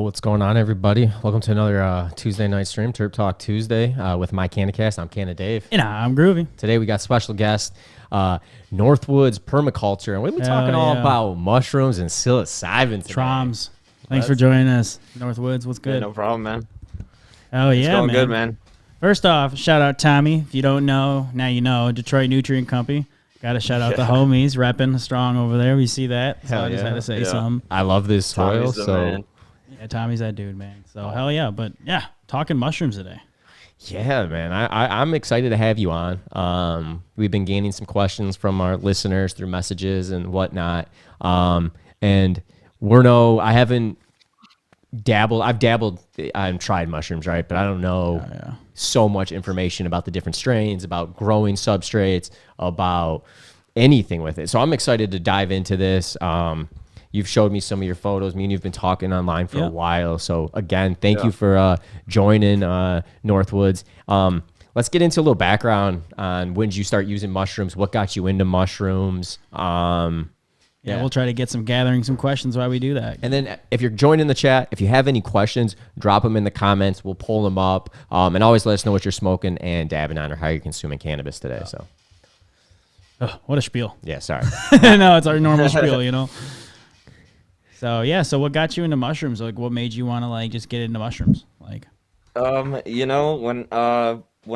What's going on, everybody? Welcome to another Tuesday night stream, Terp Talk Tuesday, with my CannaCast. I'm Canna Dave. And I'm Groovy. Today we got special guest, Northwoodspermaculture, and we'll be talking all about mushrooms and psilocybin today. Troms. Thanks for joining us. Northwoods, what's good? Yeah, no problem, man. Oh, yeah, it's going good, man. First off, shout out Tommy. If you don't know, now you know. Detroit Nutrient Company. Got to shout out the homies, repping strong over there. We see that. So I just had to say something. I love this soil, so... Yeah, Tommy's that dude, man. So hell yeah, but yeah, talking mushrooms today. Yeah, man, I'm excited to have you on. We've been gaining some questions from our listeners through messages and whatnot. And I haven't dabbled. I've tried mushrooms, right? But I don't know so much information about the different strains, about growing substrates, about anything with it. So I'm excited to dive into this. You've showed me some of your photos. Me and you've been talking online for a while. So again, thank you for joining Northwoods. Let's get into a little background on when did you start using mushrooms? What got you into mushrooms? We'll try to gathering some questions while we do that. And then if you're joining the chat, if you have any questions, drop them in the comments. We'll pull them up. And always let us know what you're smoking and dabbing on or how you're consuming cannabis today. So, what a spiel. Yeah, sorry. No, it's our normal spiel, you know. So what got you into mushrooms? Like, what made you want to just get into mushrooms? Like, when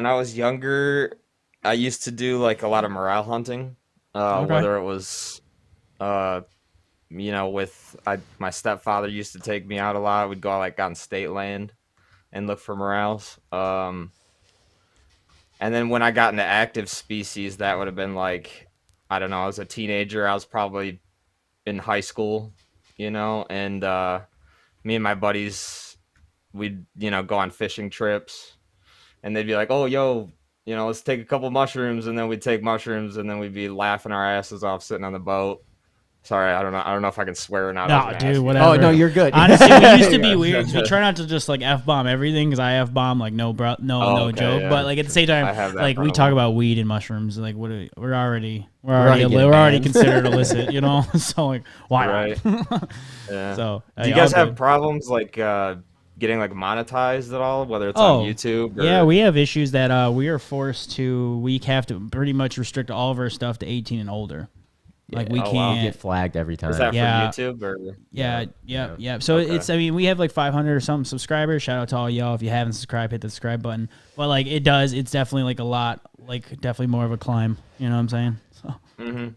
I was younger, I used to do a lot of morale hunting. Whether it was, my stepfather used to take me out a lot. We'd go out on state land and look for morels. And then when I got into active species, that would have been I don't know, I was a teenager. I was probably in high school. And me and my buddies, we'd, go on fishing trips, and they'd be like, oh, let's take a couple mushrooms, and then we'd take mushrooms, and then we'd be laughing our asses off sitting on the boat. Sorry, I don't know if I can swear or not. No, dude, whatever. Oh, no, you're good. Honestly, we used to be weird. We try not to just F-bomb everything, because I F-bomb, no joke. Yeah. But at the same time, we talk about weed and mushrooms. We're already considered illicit, So why not? Right. Yeah. So do you guys have problems getting monetized at all, whether it's on YouTube? Or... Yeah, we have issues that we are forced to. We have to pretty much restrict all of our stuff to 18 and older. We can't get flagged every time. Is that for YouTube or? Yeah. So it's, we have 500 or something subscribers. Shout out to all y'all. If you haven't subscribed, hit the subscribe button. But it's definitely a lot, definitely more of a climb. You know what I'm saying? So. Mm-hmm.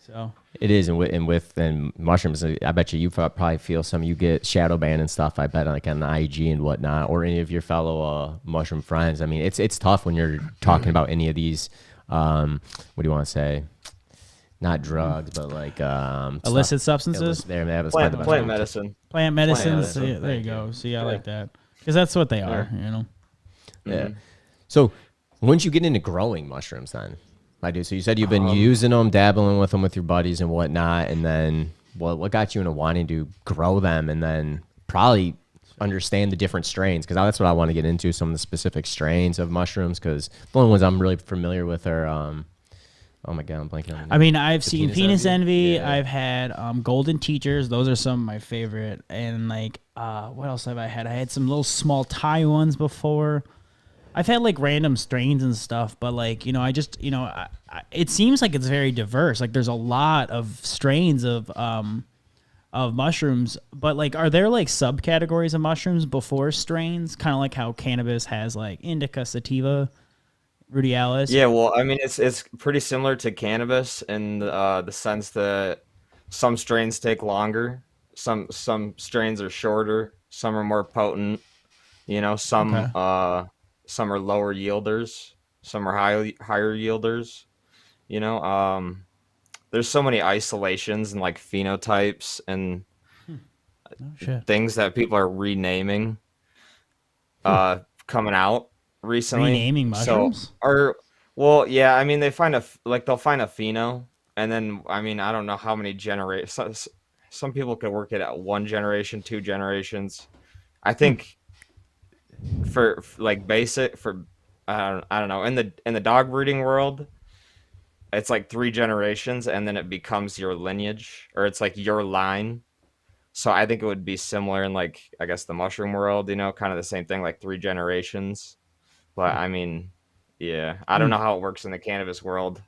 So. It is, and mushrooms. I bet you probably feel some. You get shadow banned and stuff. I bet on IG and whatnot, or any of your fellow mushroom friends. I mean, it's tough when you're talking about any of these. What do you want to say? Not drugs, but illicit substances. Plant medicine. Plant medicines. There you go. See, I like that because that's what they are. Yeah. Mm-hmm. So, when did you get into growing mushrooms then? So you said you've been using them, dabbling with them with your buddies and whatnot, and then what got you into wanting to grow them, and then probably understand the different strains, because that's what I want to get into, some of the specific strains of mushrooms, because the only ones I'm really familiar with are oh my god, I'm blanking on them. I've seen Penis Envy. Yeah. I've had Golden Teachers. Those are some of my favorite. And what else have I had? I had some little small Thai ones before. I've had random strains and stuff, but it seems like it's very diverse. There's a lot of strains of mushrooms, but are there subcategories of mushrooms before strains? Kind of like how cannabis has indica, sativa, rudialis. Yeah, well, it's pretty similar to cannabis in the sense that some strains take longer, some strains are shorter, some are more potent. You know, Okay. some are lower yielders, some are higher yielders. You know, there's so many isolations and like phenotypes and Oh shit. things that people are renaming coming out recently. Renaming So, mushrooms? or well, yeah, I mean they find like they'll find a pheno, and then I mean I don't know how many generations. Some people could work it at one generation, two generations. I think for like basic for I don't know in the dog breeding world, it's like three generations, and then it becomes your lineage, or it's like your line. So I think it would be similar in like I guess the mushroom world, you know, kind of the same thing, like three generations. But I mean, yeah, I don't Hmm. know how it works in the cannabis world,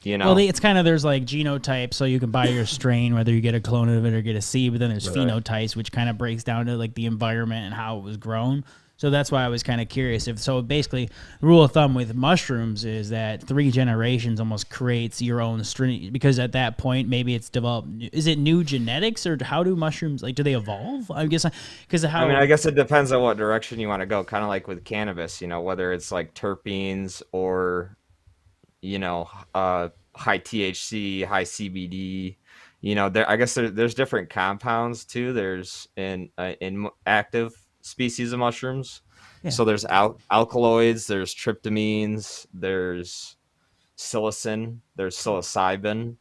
you Well, know. it's kind of there's like genotypes, so you can buy your strain whether you get a clone of it or get a seed. But then there's Right. phenotypes, which kind of breaks down to like the environment and how it was grown. So that's why I was kind of curious. If so, basically, the rule of thumb with mushrooms is that 3 generations almost creates your own strain because at that point maybe it's developed. Is it new genetics or how do mushrooms like do they evolve? I guess because of I mean, how I guess it depends on what direction you want to go. Kind of like with cannabis, you know, whether it's like terpenes or you know, high THC, high CBD. You know, I guess there's different compounds too. There's in active species of mushrooms. yeah. So there's alkaloids, there's tryptamines, there's psilocin, there's psilocybin.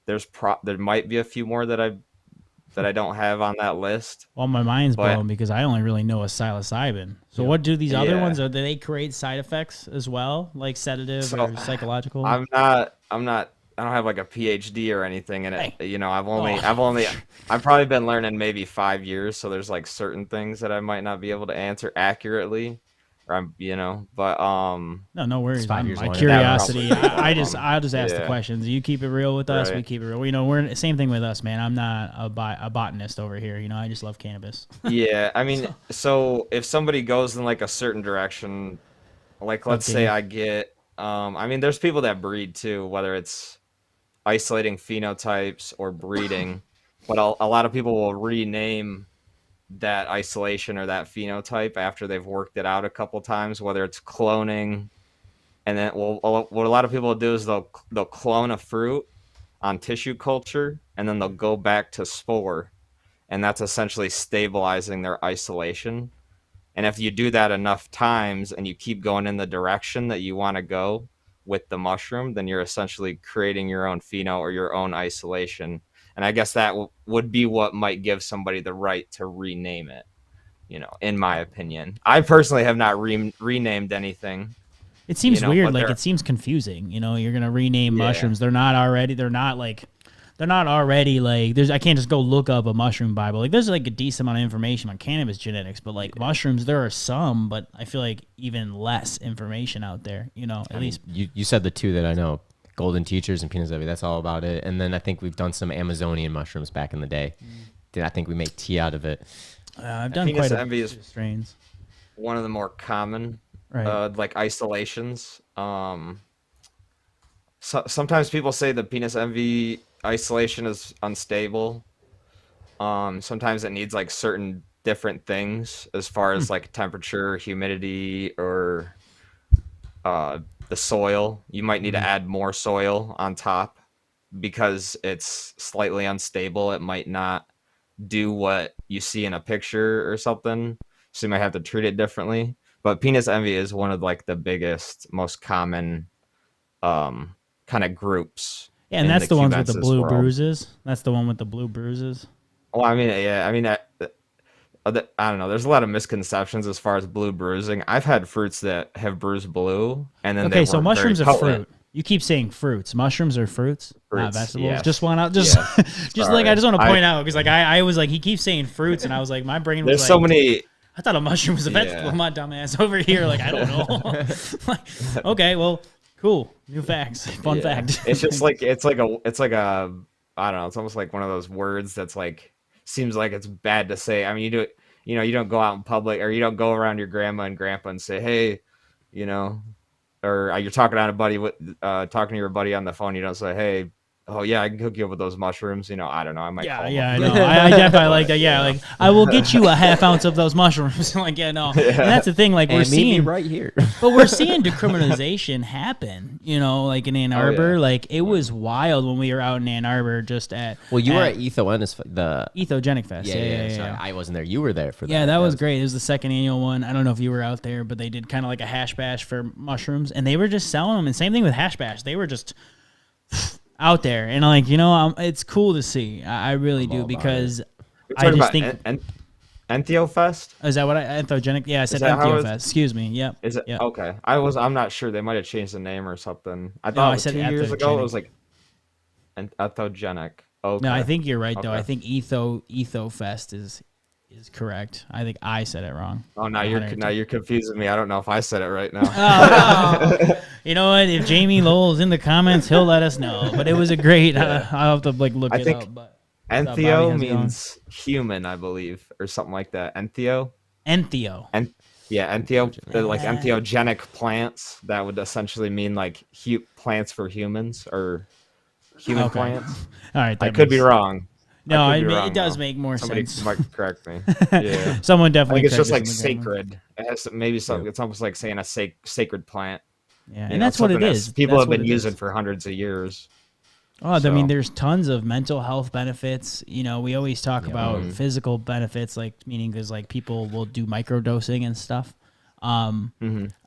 There might be a few more that I don't have on that list, Well, my mind's but blown because I only really know a psilocybin. So, what do these other yeah. ones? Do they create side effects as well, like sedative So or psychological? I'm not I don't have like a PhD or anything in it. Hey, You know, oh, I've probably been learning maybe 5 years, so there's like certain things that I might not be able to answer accurately, or but no, no It's worries. 5 I'm years my longer than that would ours. probably curiosity. be one I of just, them. I'll just ask the Yeah, questions. You keep it real with us. We right. keep it real. You know, we're same thing with us, man. I'm not a botanist over here. You know, I just love cannabis. Yeah, I mean, So, so if somebody goes in like a certain direction, like let's say okay. I get, I mean, there's people that breed too, whether it's isolating phenotypes or breeding, but a lot of people will rename that isolation or that phenotype after they've worked it out a couple times, whether it's cloning, and then what a lot of people do is they'll clone a fruit on tissue culture, and then they'll go back to spore, and that's essentially stabilizing their isolation. And if you do that enough times and you keep going in the direction that you want to go with the mushroom, then you're essentially creating your own pheno or your own isolation. And I guess that would be what might give somebody the right to rename it, you know, in my opinion. I personally have not renamed anything, It you seems know, weird. but Like there, it seems confusing. You know, you're gonna rename yeah, mushrooms. They're not already. They're not like. They're not already like. There's. I can't just go look up a mushroom Bible. Like there's like a decent amount of information on cannabis genetics, but like yeah. mushrooms, there are some, but I feel like even less information out there. You know, I at mean, least. you said the two that I know, golden teachers and peanut heavy. That's all about it. And then I think we've done some Amazonian mushrooms back in the day. I think we make tea out of it. I've done Penis quite a envy is few strains. one of the more common, Right. like isolations. Sometimes people say the penis envy isolation is unstable. Sometimes it needs like certain different things as far as like temperature, humidity, or uh, the soil. You might need to Mm. add more soil on top because it's slightly unstable. It might not do what you see in a picture or something. So you might have to treat it differently. But penis envy is one of like the biggest, most common kind of groups Yeah, and in that's the the ones with the cubensis blue world. bruises. That's the one with the blue bruises. Well, I mean, yeah, I mean, I don't know. There's a lot of misconceptions as far as blue bruising. I've had fruits that have bruised blue, and then they Okay, so weren't very mushrooms are potent. fruit. You keep saying fruits. Mushrooms are fruits, not Fruits, vegetables. Just yes, want to just, yeah. just like I Sorry, just want to point out because like I was like he keeps saying fruits and I was like my brain was there's so like many. I thought a mushroom was a vegetable. Yeah, My dumbass over here like I don't know. Like, okay, well, cool. New facts. Fun yeah. fact. It's just like it's like a I don't know. It's almost like one of those words that's like seems like it's bad to say. I mean, you do it. You know, you don't go out in public or you don't go around your grandma and grandpa and say, "Hey, you know," or you're talking on a buddy with talking to your buddy on the phone. You don't say, "Hey, oh yeah, I can hook you up with those mushrooms. I don't know. I might call them Yeah, up. I know. I definitely like that. Yeah, like I will get you a half ounce of those mushrooms. Like, yeah, no. And that's the thing. Like we're And meet me seeing right here. but we're seeing decriminalization happen. Like in Ann Arbor. yeah. Like it was wild when we were out in Ann Arbor just at. Well, you were at the Ethogenic Fest. yeah. Sorry, I wasn't there. You were there for that. Yeah, that was great. It was the second annual one. I don't know if you were out there, but they did kind of like a hash bash for mushrooms, and they were just selling them. And same thing with hash bash. They were just out there, and like it's cool to see. I really do because I just think. Entheo Fest? Is that what Enthogenic? Yeah, I said that Entheo Fest. Excuse me. Yep. Is it yep. okay? I'm not sure. They might have changed the name or something. I thought I said 2 years ago it was like Enthogenic. Okay. No, I think you're right though. Okay. I think Etho Fest is correct. I think I said it wrong. Oh, now you're confusing me. I don't know if I said it right now. Oh. You know what? If Jamie Lowell's in the comments, he'll let us know. But it was a great. I'll have to look it up. But Entheo means human, I believe, or something like that. Entheo. Entheo. Entheo, like entheogenic plants. That would essentially mean like plants for humans or human plants. All right, I could be wrong. No, it does make more sense. Somebody might correct me. Yeah, someone definitely. I think it's just like sacred. It has maybe something. It's almost like saying a sacred plant. Yeah, and that's what it is. People have been using for hundreds of years. Oh, I mean, there's tons of mental health benefits. We always talk about physical benefits, like meaning because like people will do microdosing and stuff. A lot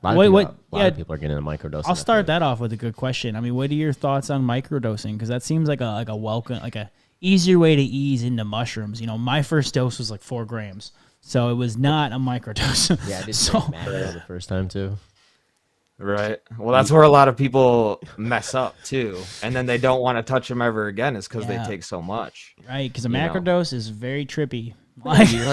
of people are getting into microdosing. I'll start that off with a good question. I mean, what are your thoughts on microdosing? Because that seems like a welcome, like a easier way to ease into mushrooms. My first dose was like 4 grams, so it was not a microdose. Yeah, I did the first time too. Right. Well, that's where a lot of people mess up too, and then they don't want to touch them ever again. Is because they take so much. Right. Because a macrodose is very trippy.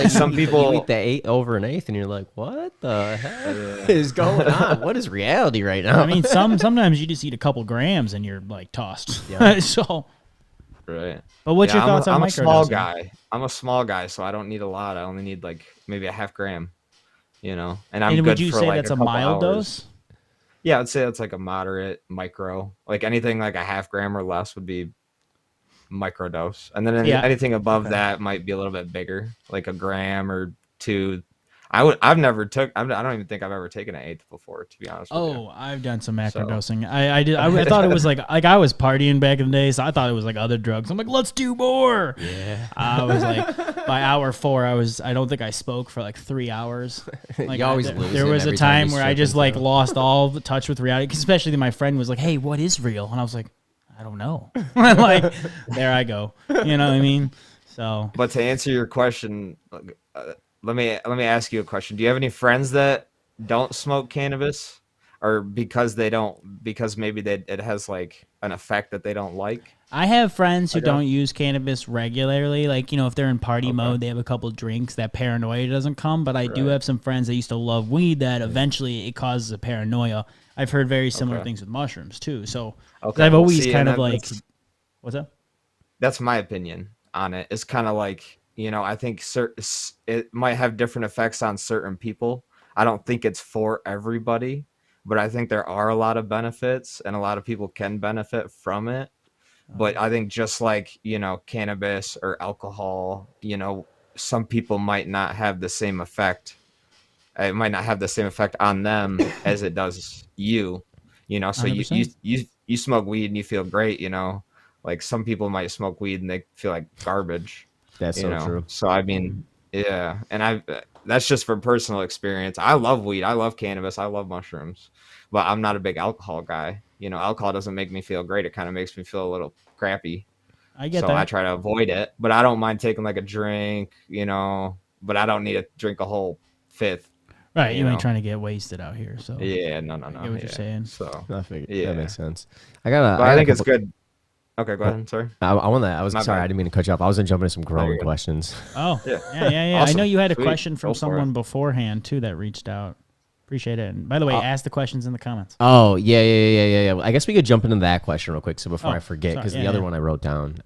Some people eat the 1/8, and you're like, "What the heck is going on? What is reality right now?" I mean, sometimes you just eat a couple grams and you're like tossed. Yeah. So. Right. But what's your thoughts on microdosing? I'm a small guy, so I don't need a lot. I only need like maybe a half gram. And I'm good would you for say like that's a a couple mild hours. dose? Yeah, I'd say that's like a moderate micro. Like anything like a half gram or less would be microdose, and then anything above that might be a little bit bigger, like a gram or 2. I don't even think I've ever taken an 1/8 before, to be honest with you. Oh, I've done some macrodosing. I did. I thought it was like I was partying back in the day, so I thought it was like other drugs. I'm like, let's do more. Yeah. I was like, by hour 4, I don't think I spoke for like 3 hours. Like you always lose. There was a time where I just like lost all the touch with reality. Especially my friend was like, "Hey, what is real?" And I was like, "I don't know." Like, there I go. You know what I mean? So. But to answer your question. Let me ask you a question. Do you have any friends that don't smoke cannabis, or because maybe it has like an effect that they don't like? I have friends who don't use cannabis regularly. Like, if they're in party mode, they have a couple drinks, that paranoia doesn't come. But I do have some friends that used to love weed that eventually it causes a paranoia. I've heard very similar things with mushrooms too. So I've always what's up? That's my opinion on it. It's kind of like, I think it might have different effects on certain people. I don't think it's for everybody, but I think there are a lot of benefits and a lot of people can benefit from it. But I think just like, cannabis or alcohol, some people might not have the same effect. It might not have the same effect on them as it does you, so you smoke weed and you feel great, like some people might smoke weed and they feel like garbage. That's so true. So I mean, yeah, and that's just from personal experience. I love weed, I love cannabis, I love mushrooms, but I'm not a big alcohol guy. Alcohol doesn't make me feel great. It kind of makes me feel a little crappy. I get that. So I try to avoid it, but I don't mind taking like a drink, but I don't need to drink a whole 5th. Right, you ain't trying to get wasted out here. So yeah, no. I get what you're saying. So I figured, that makes sense. I think it's good. Okay, go ahead. Sorry. I didn't mean to cut you off. I was going to jump into some growing questions. Oh, yeah. Awesome. I know you had a question from someone beforehand, too, that reached out. Appreciate it. And by the way, ask the questions in the comments. Oh, yeah. I guess we could jump into that question real quick. So before I forget, because the other one I wrote down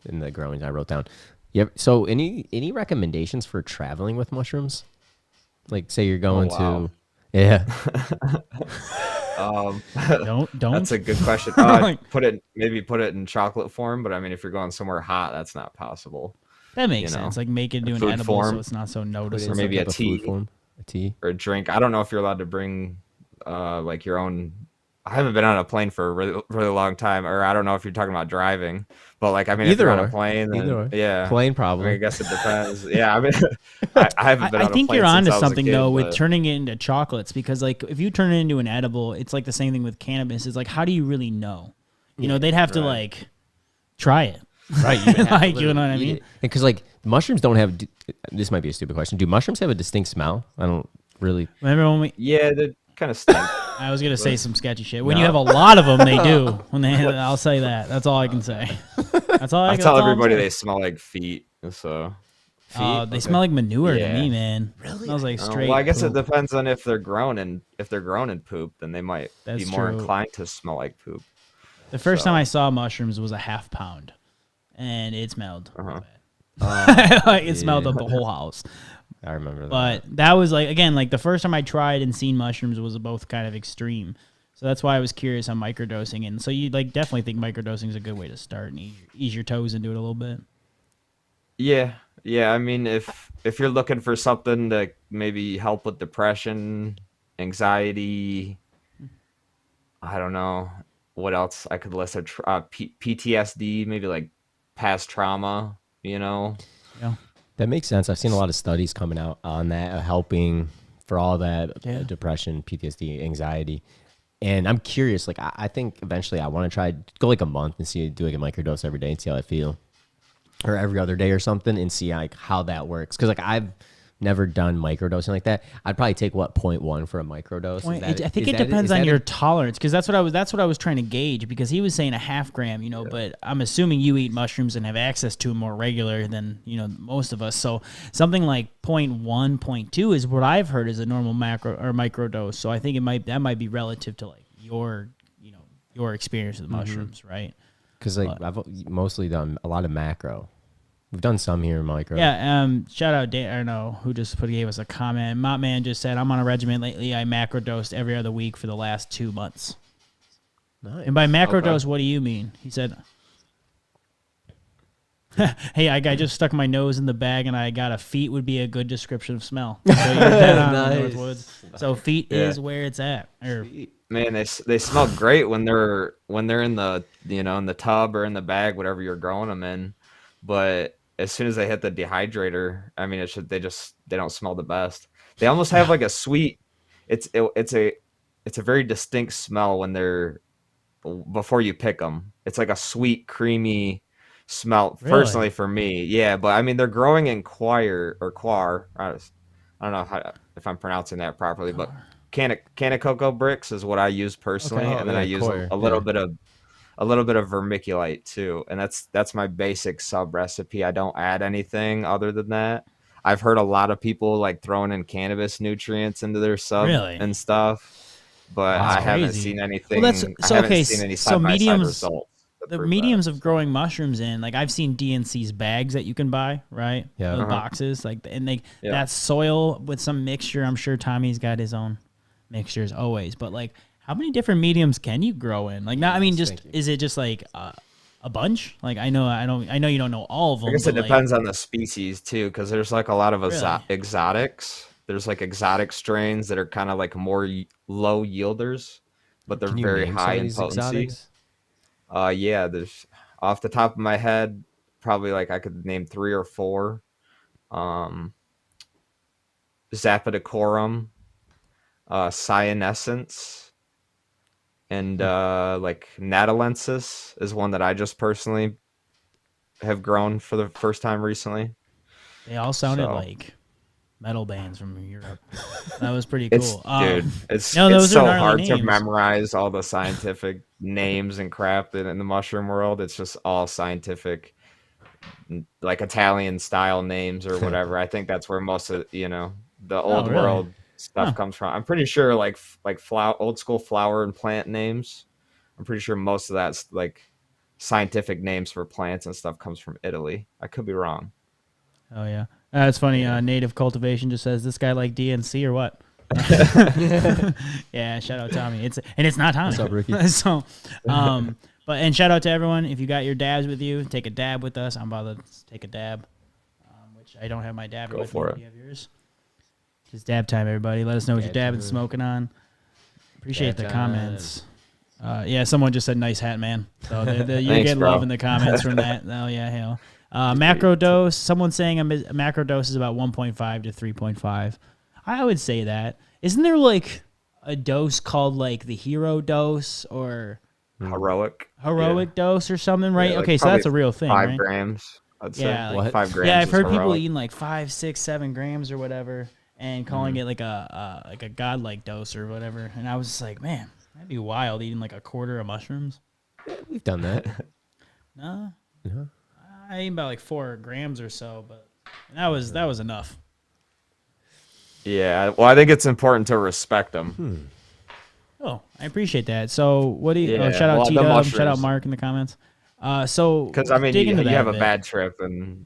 in the growing, I wrote down. Yeah. So any recommendations for traveling with mushrooms? Like, say you're going to. Yeah. That's Don't. a good question. Maybe put it in chocolate form, but I mean, if you're going somewhere hot, that's not possible. That makes You know, sense. Like make it in into an food edible so form, it's not so Put it noticeable. in or some maybe type of food form. A tea. or a drink. I don't know if you're allowed to bring like your own. I haven't been on a plane for a really, really long time, or I don't know if you're talking about driving, but like I mean, if Either you're on a or. plane, Either then or. yeah, Plain I mean, I probably. guess it depends. Yeah, I mean, I haven't been I on a think plane you're since onto I was a something kid, though with but turning it into chocolates because like if you turn it into an edible, it's like the same thing with cannabis. It's like how do you really know? You know, they'd have to right. like try it. Right. You would have to Like, you know what I literally eat mean? it. Because like mushrooms don't have. This might be a stupid question. Do mushrooms have a distinct smell? I don't really. Remember when we? yeah, they kind of stink. I was gonna say some sketchy shit. When No. you have a lot of them, they do. When they, I'll say that. That's all I can say. That's all I I can tell that's all I'm everybody saying. they smell like feet. So They Okay. smell like manure to Yeah. me, man. Really? Smells like straight. well, I guess it poop. depends on if they're grown and if they're grown in poop, then they might be That's more true. inclined to smell like poop. The first time So, I saw mushrooms was a half pound, and it smelled. uh-huh. Like it smelled up the whole house. I remember that. But that was like again, like the first time I tried and seen mushrooms was both kind of extreme. So that's why I was curious on microdosing. And so you like definitely think microdosing is a good way to start and ease your toes into it a little bit. Yeah, yeah. I mean, if you're looking for something to maybe help with depression, anxiety, I don't know what else I could list. PTSD, maybe like past trauma. You know. Yeah. That makes sense. I've seen a lot of studies coming out on that, helping for all that Yeah. depression, PTSD, anxiety. And I'm curious, like, I think eventually I want to try, go like a month and see, do like a microdose every day and see how I feel. Or every other day or something and see like how that works. Cause like I've never done microdosing like that. I'd probably take what, 0.1 for a microdose. I think it depends on your tolerance because that's what I was trying to gauge because he was saying a half gram, you know, but I'm assuming you eat mushrooms and have access to them more regular than, you know, most of us. So something like 0.1, 0.2 is what I've heard is a normal macro or microdose. So I think that might be relative to like your experience with mushrooms, right? Cause like I've mostly done a lot of macro. We've done some here in micro. Yeah, shout out Dan, I don't know who just gave us a comment. Mott Man just said, I'm on a regimen lately. I macrodosed every other week for the last 2 months. Nice. And by macrodose, what do you mean? He said, hey, I just stuck my nose in the bag and I got a feet would be a good description of smell. So you're dead on Nice. Northwoods. So feet is where it's at. Or, Man, they smell great when they're in the in the tub or in the bag, whatever you're growing them in. But as soon as they hit the dehydrator, I mean, they don't smell the best. They almost have like a sweet. It's a very distinct smell when they're before you pick them. It's like a sweet, creamy smell. Really? Personally, for me, yeah. But I mean, they're growing in quar. I don't know if I'm pronouncing that properly, but can of cocoa bricks is what I use personally, Okay. and then I use a little bit of vermiculite too, and that's my basic sub recipe. I don't add anything other than that. I've heard a lot of people like throwing in cannabis nutrients into their sub Really? and stuff, but That's I haven't crazy. seen anything. Well, that's so I haven't okay. seen any So side by side mediums, results. that the prove mediums that. of growing mushrooms in, like I've seen DNC's bags that you can buy, right? Yeah. Those Uh-huh. boxes, like, and Yeah. that soil with some mixture. I'm sure Tommy's got his own mixtures always, but like, how many different mediums can you grow in? Like, not, I mean, just is it just like a bunch? Like, I know you don't know all of them. I guess it but, like, depends on the species too, because there's like a lot of Really? exotics. There's like exotic strains that are kind of like more low yielders, but they're Can you very name some high of in these potency. exotics? Yeah, there's off the top of my head, probably like I could name 3 or 4. Zapidicorum, Cyanescence, and like Natalensis is one that I just personally have grown for the first time recently. they all sounded So- like metal bands from Europe. That was pretty It's cool. dude, it's no, it's those are so gnarly hard to names. memorize all the scientific names and crap in the mushroom world. It's just all scientific, like Italian style names or whatever. I think that's where most of the old really? world stuff Huh. comes from. I'm pretty sure like old school flower and plant names. I'm pretty sure most of that's like scientific names for plants and stuff comes from Italy. I could be wrong. Oh yeah, it's funny. Native cultivation just says this guy like DNC or what? Yeah, shout out Tommy. It's not Tommy. What's up, Ricky? So, and shout out to everyone. If you got your dabs with you, take a dab with us. I'm about to take a dab, which I don't have my dabber Go with for me. it. Do you have yours? Just dab time, everybody. Let us know what you're Dab dabbing, time. smoking on. Appreciate Dab the time. comments. Yeah, someone just said nice hat, man. So you're Thanks, getting bro. love in the comments from that. Oh yeah, hell. Macro dose. Someone saying a macro dose is about 1.5 to 3.5. I would say that. Isn't there like a dose called like the hero dose or Heroic. heroic dose or something, right? Yeah, like Okay, so that's a probably real thing, 5 right? grams. I'd say. Yeah, What? 5 grams. Yeah, I've is heard people heroic. eating like 5, 6, 7 grams or whatever, and calling it like a godlike dose or whatever. And I was just like, man, that'd be wild eating like a quarter of mushrooms. We've done that. No, Yeah. I ate about like 4 grams or so, but that was enough. Yeah. Well, I think it's important to respect them. Oh, I appreciate that. So what do you? Yeah, shout out well, T the Dub, shout out mushrooms. Mark in the comments. So Because I mean, dig you, into you that have a bit. bad trip, and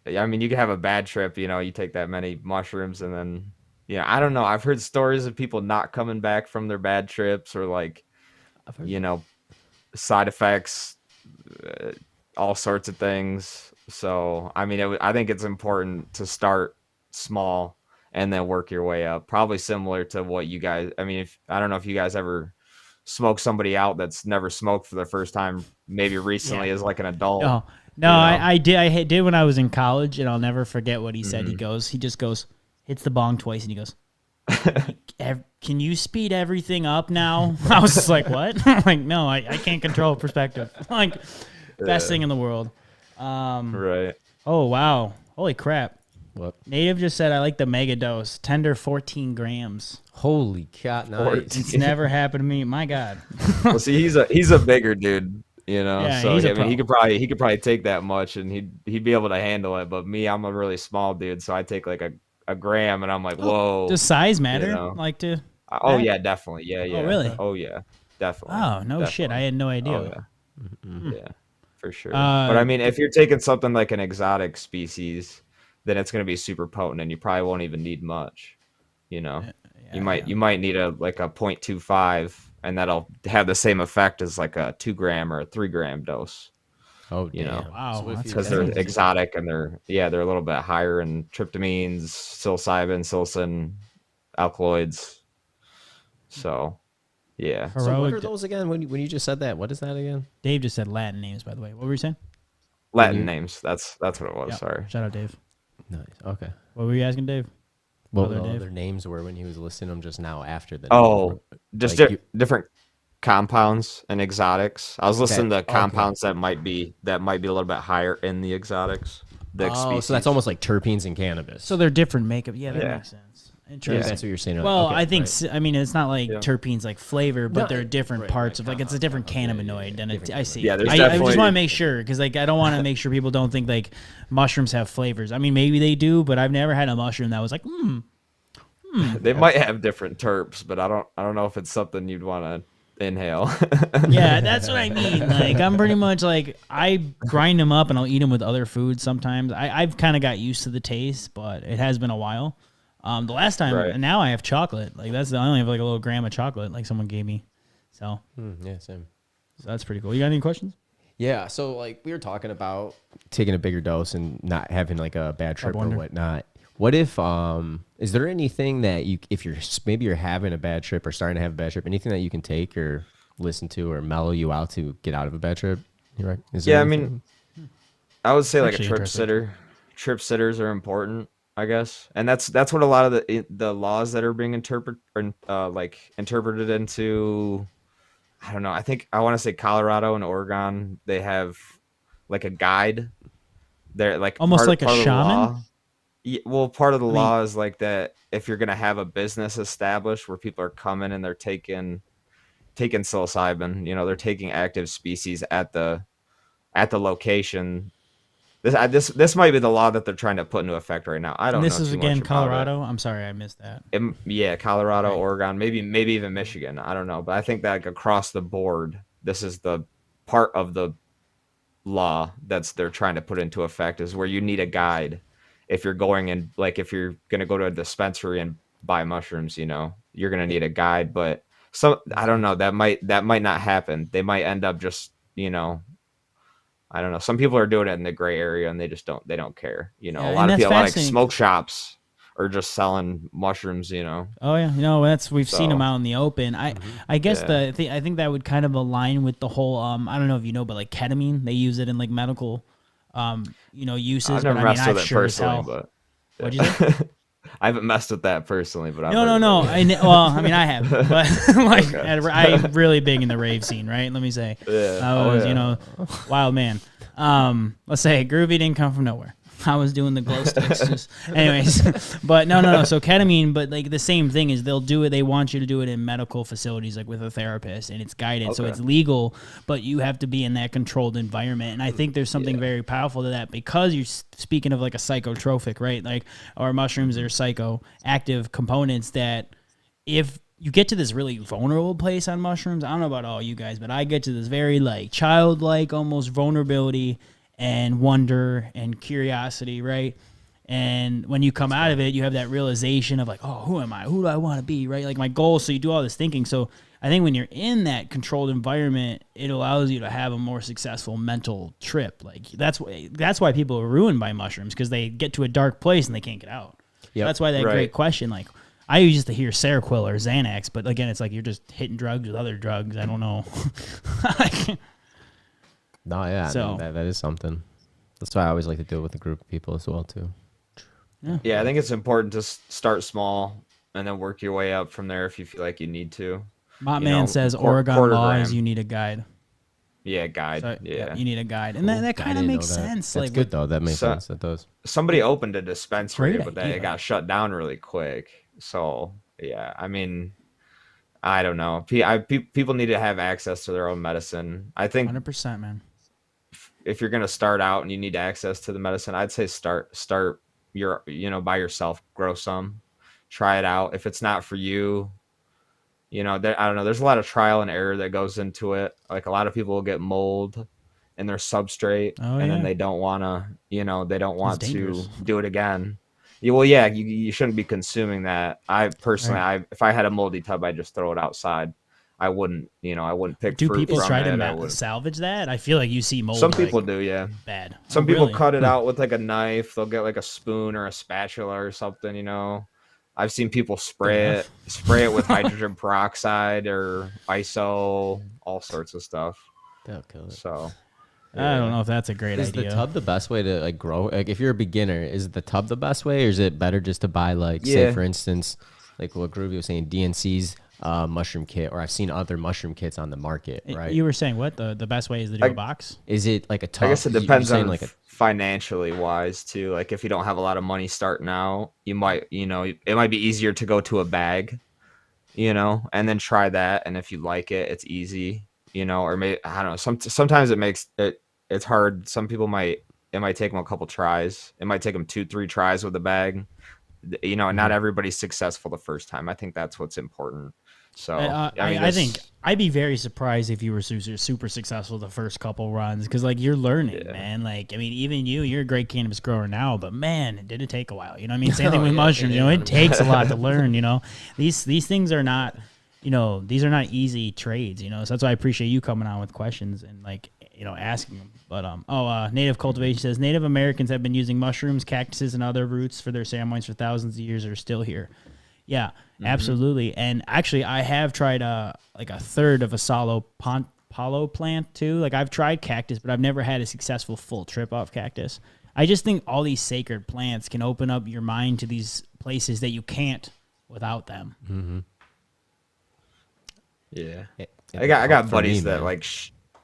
I mean, you can have a bad trip. You take that many mushrooms, and then I don't know. I've heard stories of people not coming back from their bad trips, or like I've heard side effects, all sorts of things. So I mean, I think it's important to start small and then work your way up. Probably similar to what you guys. I mean, if I don't know if you guys ever smoke somebody out that's never smoked for the first time, maybe recently Yeah. as like an adult. No, I did. I did when I was in college, and I'll never forget what he said. He just goes, hits the bong twice, and he goes, "Can you speed everything up now?" I was just like, "What?" I'm like, no, I can't control perspective. Like, best thing in the world. Right. Oh wow, holy crap! What? Native just said, "I like the mega dose, tender 14 grams." Holy cat! Nice. It's never happened to me. My God. Well, see, he's a bigger dude, Yeah, so he's a I mean, he pro. could probably take that much, and he'd be able to handle it. But me, I'm a really small dude, so I take like a gram, and I'm like, whoa. Does size matter? know. Like to? Oh that? yeah, definitely. Yeah, yeah. really? Oh yeah, definitely. Oh no shit! I Definitely. had no idea. Oh yeah. Yeah, for sure. Uh, But I mean, if you're taking something like an exotic species, then it's going to be super potent, and you probably won't even need much. You might need a 0.25, and that'll have the same effect as like a 2 gram or a 3 gram dose. Oh, You know. damn. Wow, So if that's you- Because they're crazy. exotic and they're a little bit higher in tryptamines, psilocybin, psilocin, alkaloids. So, yeah. So what Heroic. are those again? When you just said that, what is that again? Dave just said Latin names, by the way. What were you saying? Latin names. That's what it was. Yep. Sorry. Shout out, Dave. Nice. Okay. What were you asking, Dave? What Other the Dave? other names were when he was listing them just now after the Oh, name? just Like you- different compounds and exotics. I was listening to Okay. compounds that might be a little bit higher in the exotics. The Oh, species. so that's almost like terpenes and cannabis. So they're different makeup. Yeah, that Yeah. makes sense. Yeah, Interesting. that's what you're saying. Well, Okay, I think right. I mean it's not like Yeah. terpenes like flavor, but No, they're different right, parts right, of like it's a different compound. Okay, cannabinoid. And different I see. Yeah, there's I just definitely- want to make sure because like I don't want to make sure people don't think like mushrooms have flavors. I mean maybe they do, but I've never had a mushroom that was like They might have different terps, but I don't know if it's something you'd want to inhale. Yeah, that's what I mean. Like, I'm pretty much like I grind them up and I'll eat them with other foods sometimes. I've kind of got used to the taste, but it has been a while. The last time, Right. and now I have chocolate. Like I only have like a little gram of chocolate, like someone gave me. So Yeah, same. that's pretty cool. You got any questions? Yeah, so like we were talking about taking a bigger dose and not having like a bad trip or wonder. whatnot. What if is there anything that if maybe you're having a bad trip or starting to have a bad trip, anything that you can take or listen to or mellow you out to get out of a bad trip? You right? Is there Yeah, I anything? mean, I would say like a Actually trip interesting. sitter. Trip sitters are important, I guess, and that's what a lot of the laws that are being interpreted into. I don't know. I think I want to say Colorado and Oregon. They have like a guide. They're like Almost like a part of the shaman? law. Yeah, well, part of the mean- law is like that if you're gonna have a business established where people are coming and they're taking psilocybin, they're taking active species at the location. This might be the law that they're trying to put into effect right now. I don't And this know is too again much about it. Colorado. I'm sorry, I missed that. Yeah, Colorado, Right. Oregon, maybe even Michigan. I don't know, but I think that like across the board, this is the part of the law they're trying to put into effect is where you need a guide if you're going and like if you're going to go to a dispensary and buy mushrooms, you know, you're gonna need a guide. But I don't know, that might not happen. They might end up just, you know, I don't know. Some people are doing it in the gray area and they don't care. You know, Yeah, a and lot of that's people, like fascinating. smoke shops are just selling mushrooms, you know. Oh yeah, we've seen them So, out in the open. I guess yeah. I think that would kind of align with the whole I don't know if you know, but like ketamine, they use it in like medical I've uses. But never I mean, messed with I've it sure as personally, hell. but What'd you say? yeah. I haven't messed with that personally, but I've No, heard no, of no. it. Well, I mean, I have, but like, Okay. I'm really big in the rave scene, right? Let me say, Yeah. I Oh was, yeah. wild man. Let's say groovy didn't come from nowhere. I was doing the glow sticks, just, anyways. But no. So ketamine, but like the same thing is they'll do it. They want you to do it in medical facilities, like with a therapist, and it's guided, so Okay. it's legal. But you have to be in that controlled environment, and I think there's something very powerful to that because you're speaking of like a psychotropic, right? Like our mushrooms are psychoactive components that if you get to this really vulnerable place on mushrooms, I don't know about all you guys, but I get to this very like childlike almost vulnerability and wonder and curiosity, right? And when you come out of it, you have that realization of like, oh, who am I? Who do I want to be, right? Like my goal. So you do all this thinking. So I think when you're in that controlled environment, it allows you to have a more successful mental trip. Like that's why people are ruined by mushrooms, because they get to a dark place and they can't get out. Yep. That's why that Right. great question, like I used to hear Seroquel or Xanax, but again, it's like you're just hitting drugs with other drugs. I don't know. No, yeah, So- I mean, that is something. That's why I always like to do it with a group of people as well too. Yeah, I think it's important to start small and then work your way up from there if you feel like you need to. My You man know, says Oregon quarter law gram. is you need a guide. Yeah, guide. So, yeah. you need a guide, and that I kind of didn't know makes that. sense. That's like good though. That makes So- sense. That does. Somebody opened a dispensary, Great but that idea. it got shut down really quick. So yeah, I mean, I don't know. People need to have access to their own medicine. I think 100%, man. if you're gonna start out and you need access to the medicine, I'd say start your by yourself, grow some, try it out. If it's not for you, I don't know. There's a lot of trial and error that goes into it. Like a lot of people will get mold in their substrate, Oh, and yeah. then they don't want to, they don't want to dangerous. do it again. Yeah, well, yeah, you shouldn't be consuming that. I personally, if I had a moldy tub, I'd just throw it outside. I wouldn't pick Do fruit people from try it. I to wouldn't. salvage that? I feel like you see mold. Some like, people do, yeah. bad. Some Oh, people really? cut it out with like a knife. They'll get like a spoon or a spatula or something. I've seen people spray it with hydrogen peroxide or ISO, all sorts of stuff. That'll kill it. So I don't know if that's a great Is idea. the tub the best way to like grow? Like if you're a beginner, is the tub the best way, or is it better just to buy like, say Yeah. for instance, like what Groovy was saying, DNC's mushroom kit, or I've seen other mushroom kits on the market, right? You were saying what the best way is to do a box? Is it like a tub? I guess it You're depends saying on like a financially wise too. Like if you don't have a lot of money starting out, you might, it might be easier to go to a bag, and then try that. And if you like it, it's easy, or maybe, I don't know. Sometimes it's hard. Some people it might take them a couple tries. It might take them 2-3 tries with a bag. Not everybody's successful the first time. I think that's what's important. So I think I'd be very surprised if you were super successful the first couple runs, because like you're learning, man. Like I mean, even you're a great cannabis grower now, but man, did it take a while? You know what I mean? Same thing with mushrooms. It takes a lot to learn. These things are not, these are not easy trades. So that's why I appreciate you coming on with questions and like asking them. But Native Cultivation says Native Americans have been using mushrooms, cactuses, and other roots for their ceremonies for thousands of years. Are still here. Yeah, absolutely. And actually, I have tried like a third of a palo plant too. Like I've tried cactus, but I've never had a successful full trip off cactus. I just think all these sacred plants can open up your mind to these places that you can't without them. mm-hmm. Yeah. It I got for buddies me, that man. like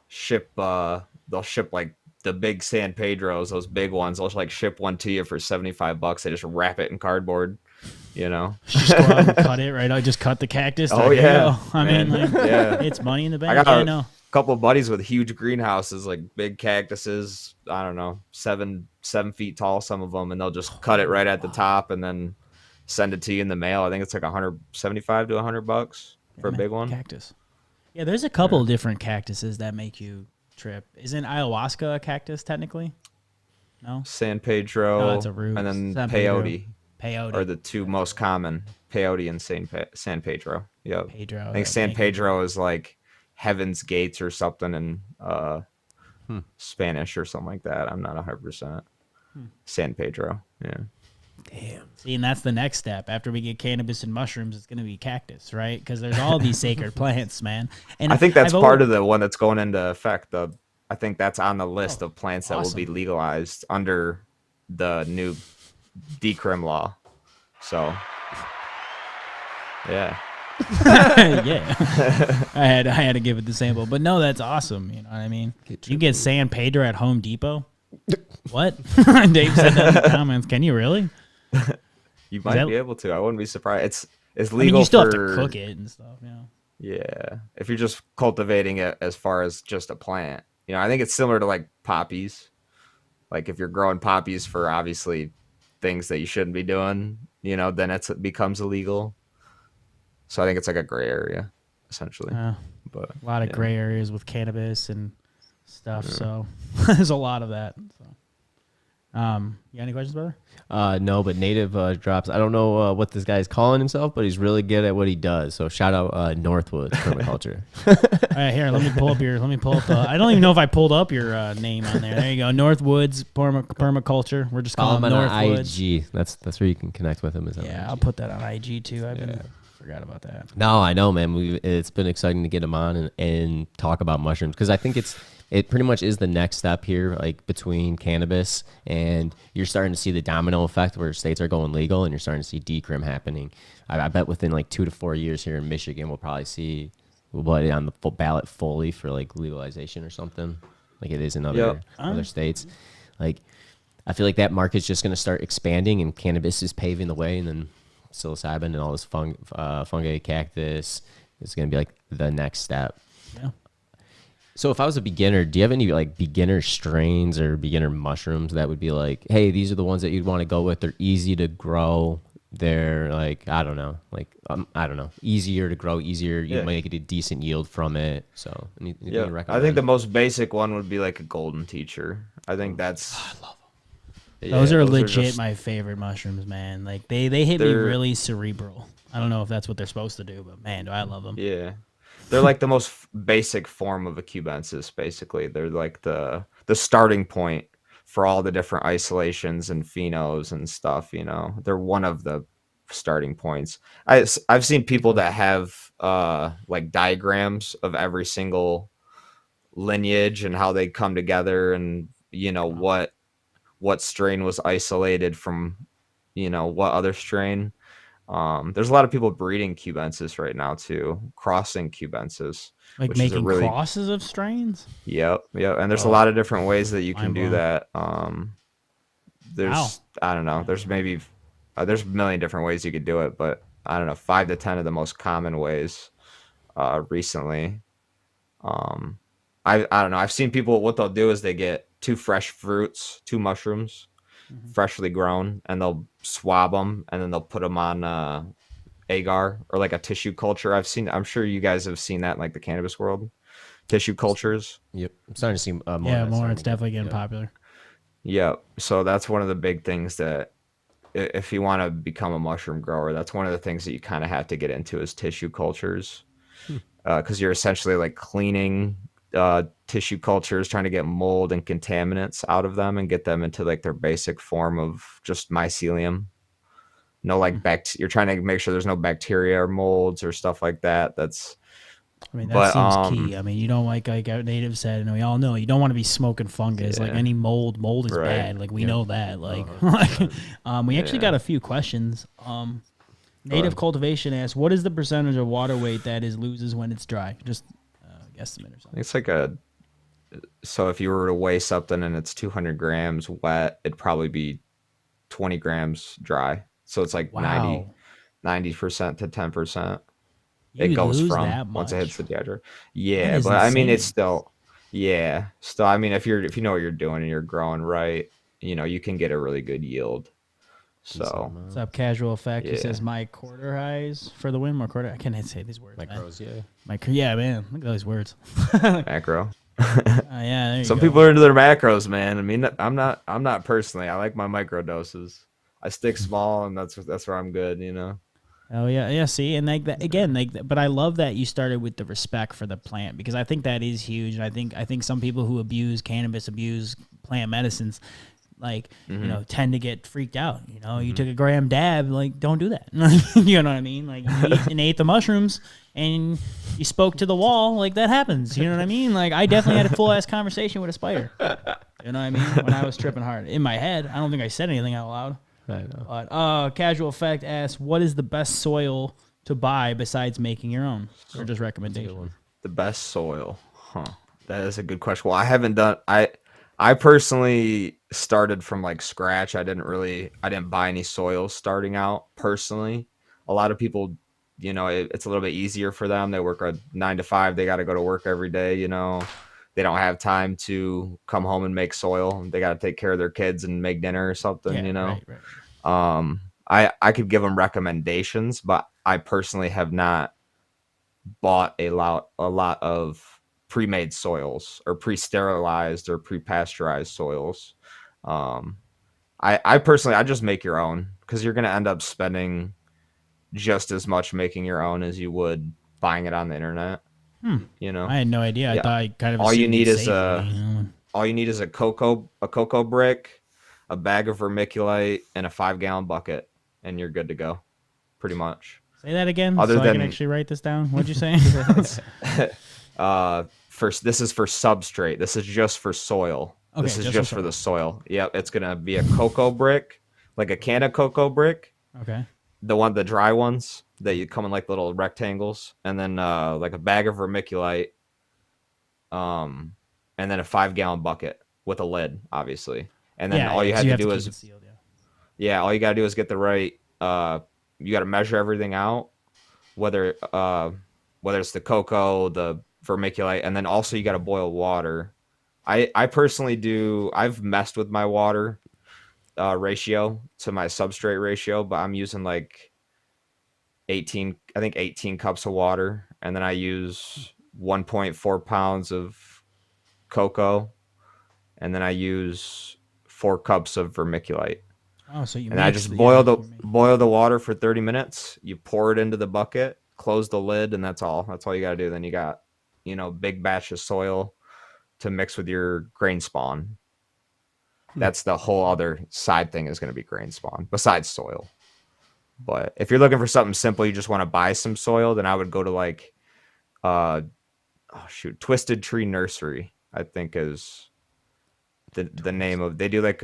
ship they'll ship like the big San Pedros, those big ones. They'll like ship one to you for $75. They just wrap it in cardboard, Just go out and cut it right. I just cut the cactus. Oh, There you yeah, go. I mean, man. like, Yeah. it's money in the I bank. got I know. couple of buddies with huge greenhouses, like big cactuses, I don't know, 7 feet tall, some of them, and they'll just cut it right at the top and then send it to you in the mail. I think it's like $175 to $100 for a big one. Cactus. Yeah, there's a couple of different cactuses that make you trip. Isn't ayahuasca a cactus technically? No. San Pedro, No, it's a root. and then San Pedro. peyote. Peyote. are the two most common. Peyote and San Pedro. Yep. Pedro. I think San Pedro is like Heaven's Gates or something in Spanish or something like that. I'm not 100%. San Pedro. Yeah. Damn. See, and that's the next step. After we get cannabis and mushrooms, it's going to be cactus, right? Because there's all these sacred plants, man. And I think that's part of the one that's going into effect. I think that's on the list of plants that will be legalized under the new decrim law. So, yeah. Yeah, I had to give it the sample, but no, that's awesome. You know what I mean? You get San Pedro at Home Depot. What? Dave said that in the comments. Can you really? You might be able to. I wouldn't be surprised. It's legal. I mean, you still have to cook it and stuff. Yeah. Yeah, if you're just cultivating it as far as just a plant, you know, I think it's similar to like poppies. Like if you're growing poppies for obviously things that you shouldn't be doing, you know, then it becomes illegal. So I think it's like a gray area, essentially. But a lot of gray areas with cannabis and stuff. Yeah. So there's a lot of that. So. You got any questions, brother? No, but Native drops. I don't know what this guy's calling himself, but he's really good at what he does. So shout out Northwoodspermaculture. All right, here, let me pull up. I don't even know if I pulled up your name on there. There you go, Northwoodspermaculture. We're just calling him Northwoods. IG. That's where you can connect with him. Yeah, I'll put that on IG too. Forgot about that. No, I know, man. It's been exciting to get him on and talk about mushrooms because I think it pretty much is the next step here, like between cannabis and you're starting to see the domino effect where states are going legal and you're starting to see decrim happening. I bet within like 2 to 4 years here in Michigan, we'll probably see what on the full ballot fully for like legalization or something like it is in other states. Like I feel like that market's just going to start expanding and cannabis is paving the way, and then psilocybin and all this fungi, cactus is going to be like the next step. Yeah. So if I was a beginner, do you have any like beginner strains or beginner mushrooms that would be like, hey, these are the ones that you'd want to go with? They're easy to grow. They're like, I don't know, easier to grow, easier. You might get a decent yield from it. So anything you recommend? I think the most basic one would be like a golden teacher. I think that's. I love them. Those are legit my favorite mushrooms, man. Like they hit me really cerebral. I don't know if that's what they're supposed to do, but man, do I love them. Yeah. They're like the most basic form of a cubensis, basically. They're like the starting point for all the different isolations and phenos and stuff, you know. They're one of the starting points. I've seen people that have like diagrams of every single lineage and how they come together and, you know, what strain was isolated from, you know, what other strain. There's a lot of people breeding cubensis right now too, crossing cubensis, like which making crosses of strains. Yep. And there's a lot of different ways that you can do that. There's I don't know. There's maybe there's a million different ways you could do it, but I don't know, 5 to 10 of the most common ways recently. I don't know. I've seen people, what they'll do is they get 2 fresh fruits, 2 mushrooms. Freshly grown, and they'll swab them and then they'll put them on agar or like a tissue culture. I'm sure you guys have seen that in like the cannabis world, tissue cultures. Yep, I'm starting to see more. More. It's definitely getting popular. Yeah, so that's one of the big things that if you want to become a mushroom grower, that's one of the things that you kind of have to get into is tissue cultures, because you're essentially like cleaning tissue cultures, trying to get mold and contaminants out of them and get them into like their basic form of just mycelium. No, like you're trying to make sure there's no bacteria or molds or stuff like that. That seems key. I mean, you don't like our native said, and we all know you don't want to be smoking fungus. Like any mold is bad. Like we know that. Like, we actually got a few questions. Native Cultivation asks, what is the percentage of water weight that loses when it's dry? Just estimate or something. It's like so if you were to weigh something and it's 200 grams wet, it'd probably be 20 grams dry. So it's like 90% to 10%. It goes from once it hits the dehydrator. Yeah, but insane. I mean, it's still, I mean, if you know what you're doing and you're growing right, you know, you can get a really good yield. So what's up, Casual Effect? He says my quarter highs for the win. More quarter. I can't say these words. Macros, man. Yeah, man. Look at those words. Macro. There you Some go. people are into their macros, man. I mean, I'm not personally. I like my micro doses. I stick small, and that's where I'm good. You know. Oh yeah, yeah. See, and like that again, but I love that you started with the respect for the plant because I think that is huge, and I think some people who abuse cannabis, abuse plant medicines, like tend to get freaked out. You took a gram dab, like don't do that. You know what I mean? Like you eat and ate the mushrooms, and you spoke to the wall, like that happens. You know what I mean? Like I definitely had a full ass conversation with a spider. You know what I mean? When I was tripping hard in my head, I don't think I said anything out loud. I know. But Casual Effect asks, what is the best soil to buy besides making your own? Or just recommendation? The best soil, huh? That is a good question. Well, I haven't done. I personally started from like scratch. I didn't buy any soil starting out personally. A lot of people, it's a little bit easier for them. They work a 9 to 5. They got to go to work every day. They don't have time to come home and make soil. They got to take care of their kids and make dinner or something. Yeah, right. I could give them recommendations, but I personally have not bought a lot of pre-made soils or pre-sterilized or pre-pasteurized soils. I personally, I just make your own because you're going to end up spending just as much making your own as you would buying it on the internet. I had no idea. Yeah. I thought I kind of all you assumed need is safely, all you need is a cocoa brick, a bag of vermiculite, and a 5-gallon bucket, and you're good to go, pretty much. Say that again, Other so than I can actually write this down. What'd you say? First, this is for substrate. This is just for soil. Okay, this is just just for for the soil. Yep, it's gonna be a cocoa brick, like a can of cocoa brick. Okay. The dry ones that you come in like little rectangles, and then like a bag of vermiculite, and then a 5-gallon bucket with a lid, obviously. And then all you have to do is sealed, all you gotta do is get the right. You gotta measure everything out, whether it's the cocoa, the vermiculite, and then also you gotta boil water. I personally do. I've messed with my water ratio to my substrate ratio, but I'm using like 18 cups of water, and then I use 1.4 pounds of cocoa, and then I use 4 cups of vermiculite. Oh, so you and I just boil the water for 30 minutes. You pour it into the bucket, close the lid, and that's all. That's all you got to do. Then you got, big batch of soil to mix with your grain spawn. That's the whole other side thing is going to be grain spawn besides soil. But if you're looking for something simple, you just want to buy some soil, then I would go to like, Twisted Tree Nursery, I think is the name of. They do like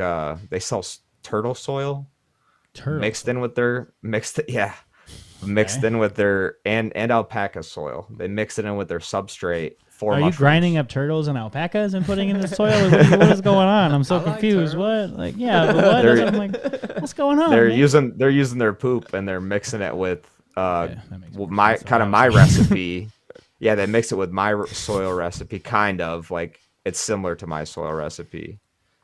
they sell turtle soil mixed in with their and alpaca soil. They mix it in with their substrate. Are you grinding up turtles and alpacas and putting in the soil? What is going on? I'm so confused. What? Like, yeah, but what? I'm like, what's going on? They're using their poop and they're mixing it with my recipe. Yeah, they mix it with my soil recipe, kind of like it's similar to my soil recipe,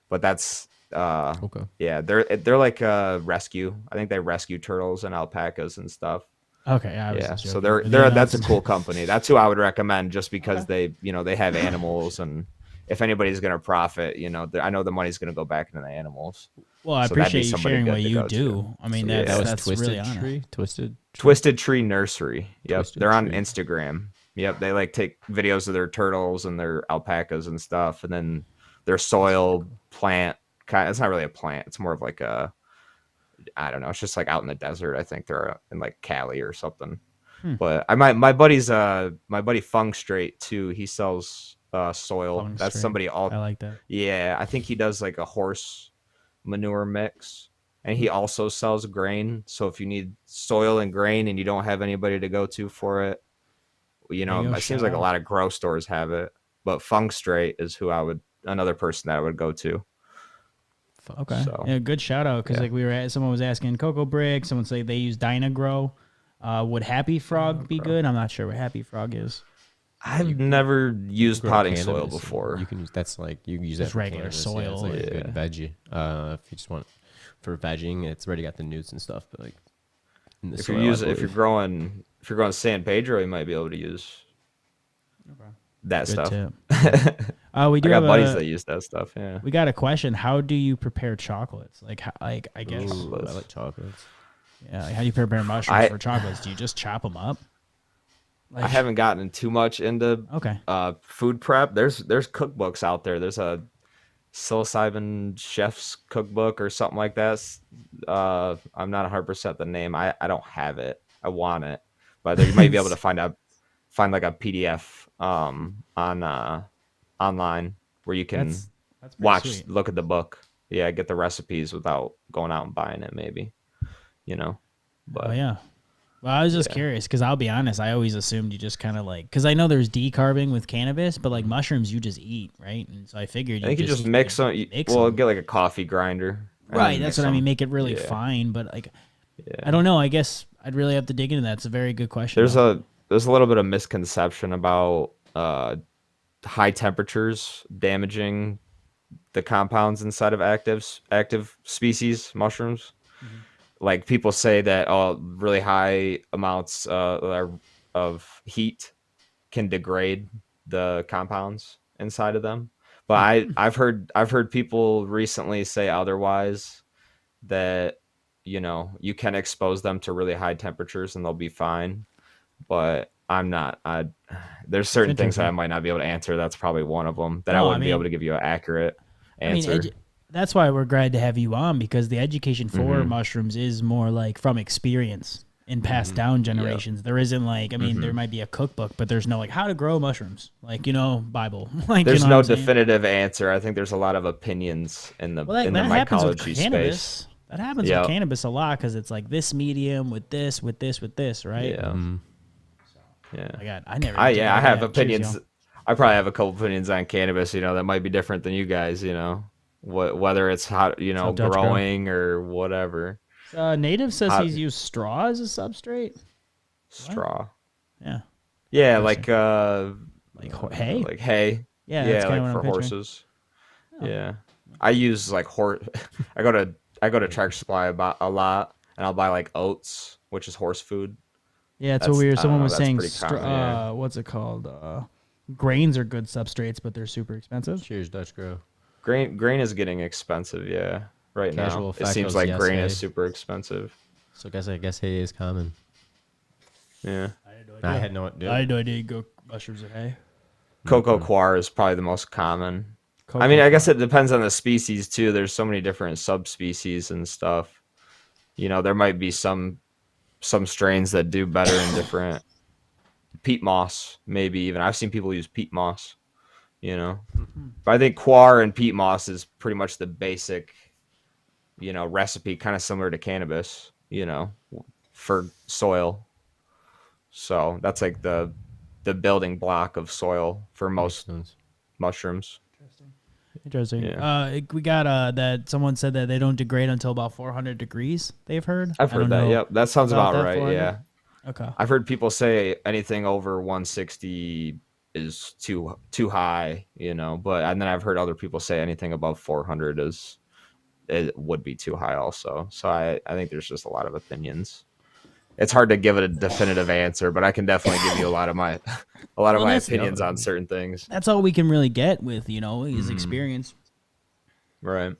but that's okay. Yeah, they're like rescue. I think they rescue turtles and alpacas and stuff. Okay, yeah. So that's a cool company. That's who I would recommend, just because they have animals, and if anybody's gonna profit, I know the money's gonna go back into the animals. Well, I appreciate you sharing what you do. I mean, that's really honor. Twisted Tree Nursery. Yep, they're on Instagram. Yep, they like take videos of their turtles and their alpacas and stuff, and then their soil plant. It's not really a plant. It's more of like I don't know. It's just like out in the desert. I think they're in like Cali or something. But my buddy Fung Straight too. He sells soil. Fung That's Straight. somebody. I like that. Yeah, I think he does like a horse manure mix, and he also sells grain. So if you need soil and grain and you don't have anybody to go to for it, it seems like a lot of grow stores have it. But Fung Straight is another person that I would go to. Okay. So, yeah, good shout out, because like someone was asking Cocoa Brick. Someone say they use Dynagrow. Would Happy Frog be good? I'm not sure what Happy Frog is. I've never used potting soil before. You can use that for regular cannabis. soil. Yeah, it's like a good veggie. If you just want for vegging, it's already got the newts and stuff. But like in the soil, if you're growing San Pedro, you might be able to use that Good stuff. tip. We do I have got buddies that use that stuff. Yeah. We got a question. How do you prepare chocolates? Like, I guess. Ooh, I like chocolates. Yeah. Like, how do you prepare mushrooms for chocolates? Do you just chop them up? Like, I haven't gotten too much into food prep. There's cookbooks out there. There's a psilocybin chef's cookbook or something like that. I'm not 100% the name. I don't have it. I want it, but there you might be able to find like a PDF on online where you can that's pretty sweet. look at the book. Yeah, get the recipes without going out and buying it. Maybe, But yeah. Well, I was just curious because I'll be honest, I always assumed you just kind of like, because I know there's decarbing with cannabis, but like mushrooms you just eat, right? And so I figured I think you just mix them. Well, get like a coffee grinder. Right, that's what I mean. Make it really fine, but like, I don't know. I guess I'd really have to dig into that. It's a very good question. There's a little bit of misconception about high temperatures damaging the compounds inside of active species mushrooms. Mm-hmm. Like people say that really high amounts of heat can degrade the compounds inside of them. But I've heard people recently say otherwise, that you can expose them to really high temperatures and they'll be fine. But I'm not. There's certain things that I might not be able to answer. That's probably one of them that I wouldn't be able to give you an accurate answer. That's why we're glad to have you on, because the education for mushrooms is more like from experience and passed down generations. Yep. There isn't like, I mean, there might be a cookbook, but there's no like how to grow mushrooms, like, Bible. Like, there's no definitive answer. I think there's a lot of opinions in the mycology space. That happens with cannabis a lot, because it's like this medium with this, right? Yeah. Yeah. I have opinions. Cheers, I probably have a couple opinions on cannabis, that might be different than you guys, whether it's how, growing or whatever. Native says he's used straw as a substrate. Straw. What? Yeah, like hay. Like hay. Yeah, like for horses. Oh. Yeah, I use like I go to Tractor Supply a lot, and I'll buy like oats, which is horse food. Yeah, it's so weird. Someone was saying, what's it called? Grains are good substrates, but they're super expensive. Cheers, Dutch Grow. Grain is getting expensive, right now. It seems like grain is super expensive. So I guess hay is common. Yeah. I had no idea. I had no idea you go mushrooms or hay. Cocoa coir is probably the most common. I guess it depends on the species too. There's so many different subspecies and stuff. There might be some strains that do better in different peat moss, maybe even. I've seen people use peat moss. But I think coir and peat moss is pretty much the basic, recipe, kind of similar to cannabis, for soil. So that's like the building block of soil for most mushrooms. Interesting. Yeah. We got that someone said that they don't degrade until about 400 degrees. They've heard. I've heard that. Yep, that sounds about right. 400? Yeah. Okay. I've heard people say anything over 160 is too high, but and then I've heard other people say anything above 400 it would be too high also. So I think there's just a lot of opinions. It's hard to give it a definitive answer, but I can definitely give you a lot of my opinions on certain things. That's all we can really get with, his experience. Right.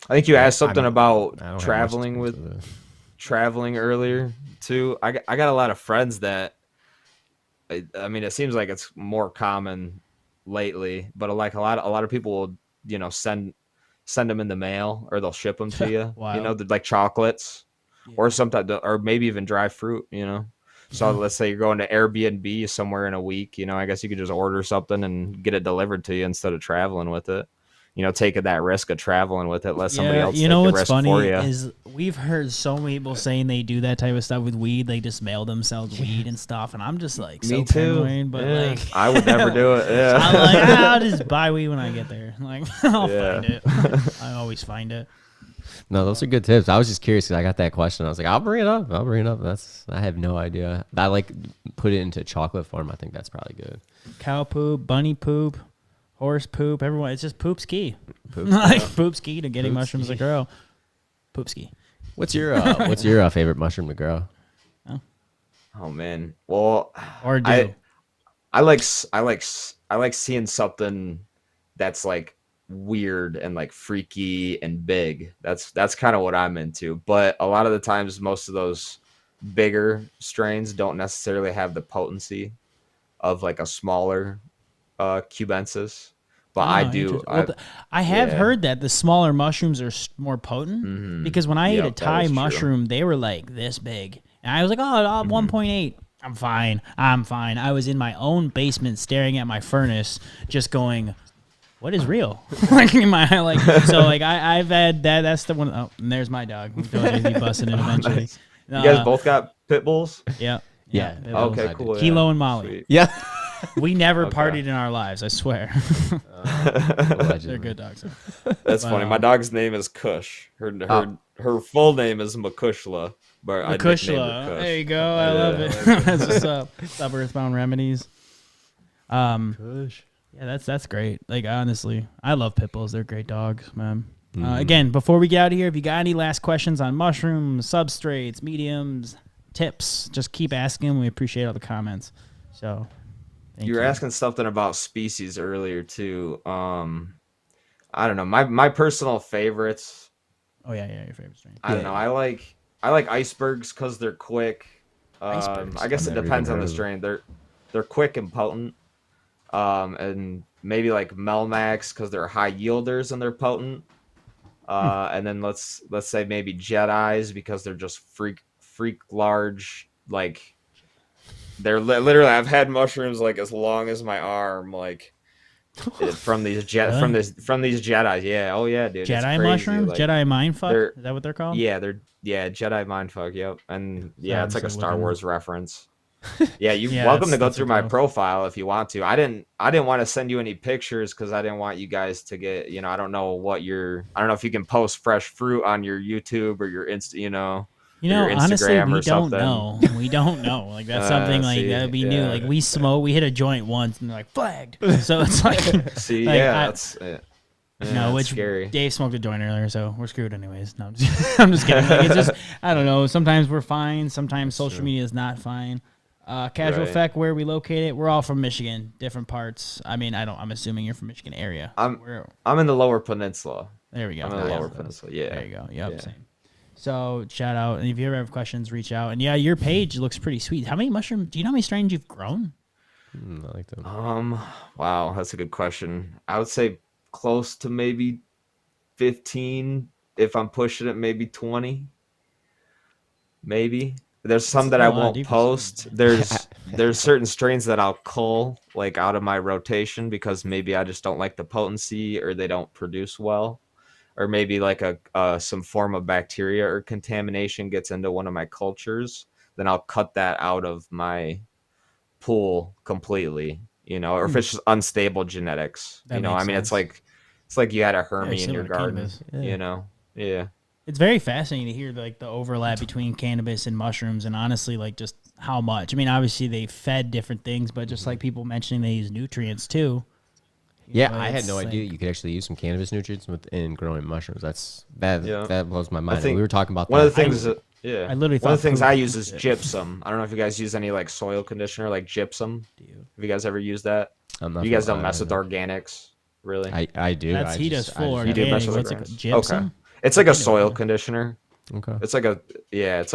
I think you asked something about traveling earlier too. I got a lot of friends that, it seems like it's more common lately, but like a lot of people will, send them in the mail, or they'll ship them to you. Wow. Like chocolates, or sometimes, or maybe even dry fruit. So let's say you're going to Airbnb somewhere in a week. I guess you could just order something and get it delivered to you instead of traveling with it. Taking that risk of traveling with it, let somebody else take the risk for you. What's funny is we've heard so many people saying they do that type of stuff with weed. They just mail themselves weed and stuff, and I'm just like, me too. Paranoid, but like, I would never do it. Yeah, I'm like, I'll just buy weed when I get there. Like, I'll find it. I always find it. No, those are good tips. I was just curious because I got that question. I was like, I'll bring it up. I have no idea. I like put it into chocolate form. I think that's probably good. Cow poop, bunny poop, horse poop, everyone. It's just poop ski. Poop ski to getting mushrooms to grow. Poop ski. What's your favorite mushroom to grow? Oh man. Well, or do. I like seeing something that's like weird and like freaky and big. That's kind of what I'm into. But a lot of the times, most of those bigger strains don't necessarily have the potency of like a smaller cubensis. But I Oh, do. interesting. Well, I have Yeah. heard that the smaller mushrooms are more potent because when I ate a Yep, that Thai is true. mushroom, they were like this big. And I was like, oh, 1.8. I'm fine. I'm fine. I was in my own basement staring at my furnace, just going, what is real? Like in my like so like I've had that. That's the one. Oh, and there's my dog. He'll be busting it eventually. Nice. You guys both got pit bulls? Yeah. Yeah. Pit bulls. Okay, I cool. did. Kilo Yeah. and Molly. Sweet. Yeah. We never Okay. partied in our lives. I swear. Allegedly. They're good dogs. That's funny. My dog's name is Kush. Her full name is Makushla, but I nicknamed her Kushla. Kush. There you go. I love it. That's what's up. What's up, Earthbound Remedies? Yeah, that's great. Like honestly, I love pit bulls. They're great dogs, man. Again, before we get out of here, if you got any last questions on mushrooms, substrates, mediums, tips, just keep asking. We appreciate all the comments. So, You were asking something about species earlier too. I don't know. My personal favorites. Oh yeah, your favorite strain. I don't know. I like icebergs because they're quick. Icebergs? I guess I've it never depends even on heard the of strain. They're quick and potent. And maybe like Melmacs because they're high yielders and they're potent. And then let's say maybe Jedi's because they're just freak large. Like they're literally I've had mushrooms like as long as my arm. Like from these Really? from these Jedi's. Yeah. Oh yeah, dude. It's Jedi crazy. mushrooms? Like Jedi mindfuck? they're Is that what they're called? yeah Jedi mindfuck. Yep. And yeah, it's like a obviously Star looking- Wars reference. Yeah, you're Yeah, welcome to go that's through a my go. profile if you want to. I didn't want to send you any pictures because I didn't want you guys to get, I don't know I don't know if you can post fresh fruit on your YouTube or your or your Honestly, Instagram we or don't something. know. We don't know. Like that's something like that would be new. Like we smoke, we hit a joint once and they're like flagged. So it's like, See, like, yeah, that's yeah, no, it's which scary. Dave smoked a joint earlier, so we're screwed anyways. No, I'm just kidding. Like, it's just I don't know. Sometimes we're fine. Sometimes social media is not fine. Casual Right. Effect, where we located, we're all from Michigan, different parts. I mean, I'm assuming you're from Michigan area. I'm in the Lower Peninsula. There we go. I'm in the Lower Peninsula. Yeah. There you go. Yep, Yeah. same. So shout out, and if you ever have questions, reach out. And yeah, your page looks pretty sweet. How many mushrooms? Do you know how many strains you've grown? I like them. Wow, that's a good question. I would say close to maybe 15. If I'm pushing it, maybe 20. Maybe. There's some that I a lot won't deeper post. There's certain strains that I'll cull like out of my rotation because maybe I just don't like the potency or they don't produce well. Or maybe like some form of bacteria or contamination gets into one of my cultures, then I'll cut that out of my pool completely, or if it's just unstable genetics, That I makes mean, sense. it's like you had a Very Hermie in your similar to garden, cannabis. yeah. It's very fascinating to hear like the overlap between cannabis and mushrooms, and honestly, like just how much. I mean, obviously they fed different things, but just like people mentioning they use nutrients too. Yeah, know, I had it's no idea like- you could actually use some cannabis nutrients within growing mushrooms. That Yeah. that blows my mind. think We were talking about One that. of the things I literally one of thought the things food I was use is it. gypsum. I don't know if you guys use any like soil conditioner like gypsum. Have you guys ever used that? I'm not You guys gonna don't lie, mess with haven't. organics, really? I do. That's he does full You do mess organic. with What's it organics. called? Gypsum? Okay. It's like a into soil it. conditioner. Okay. It's like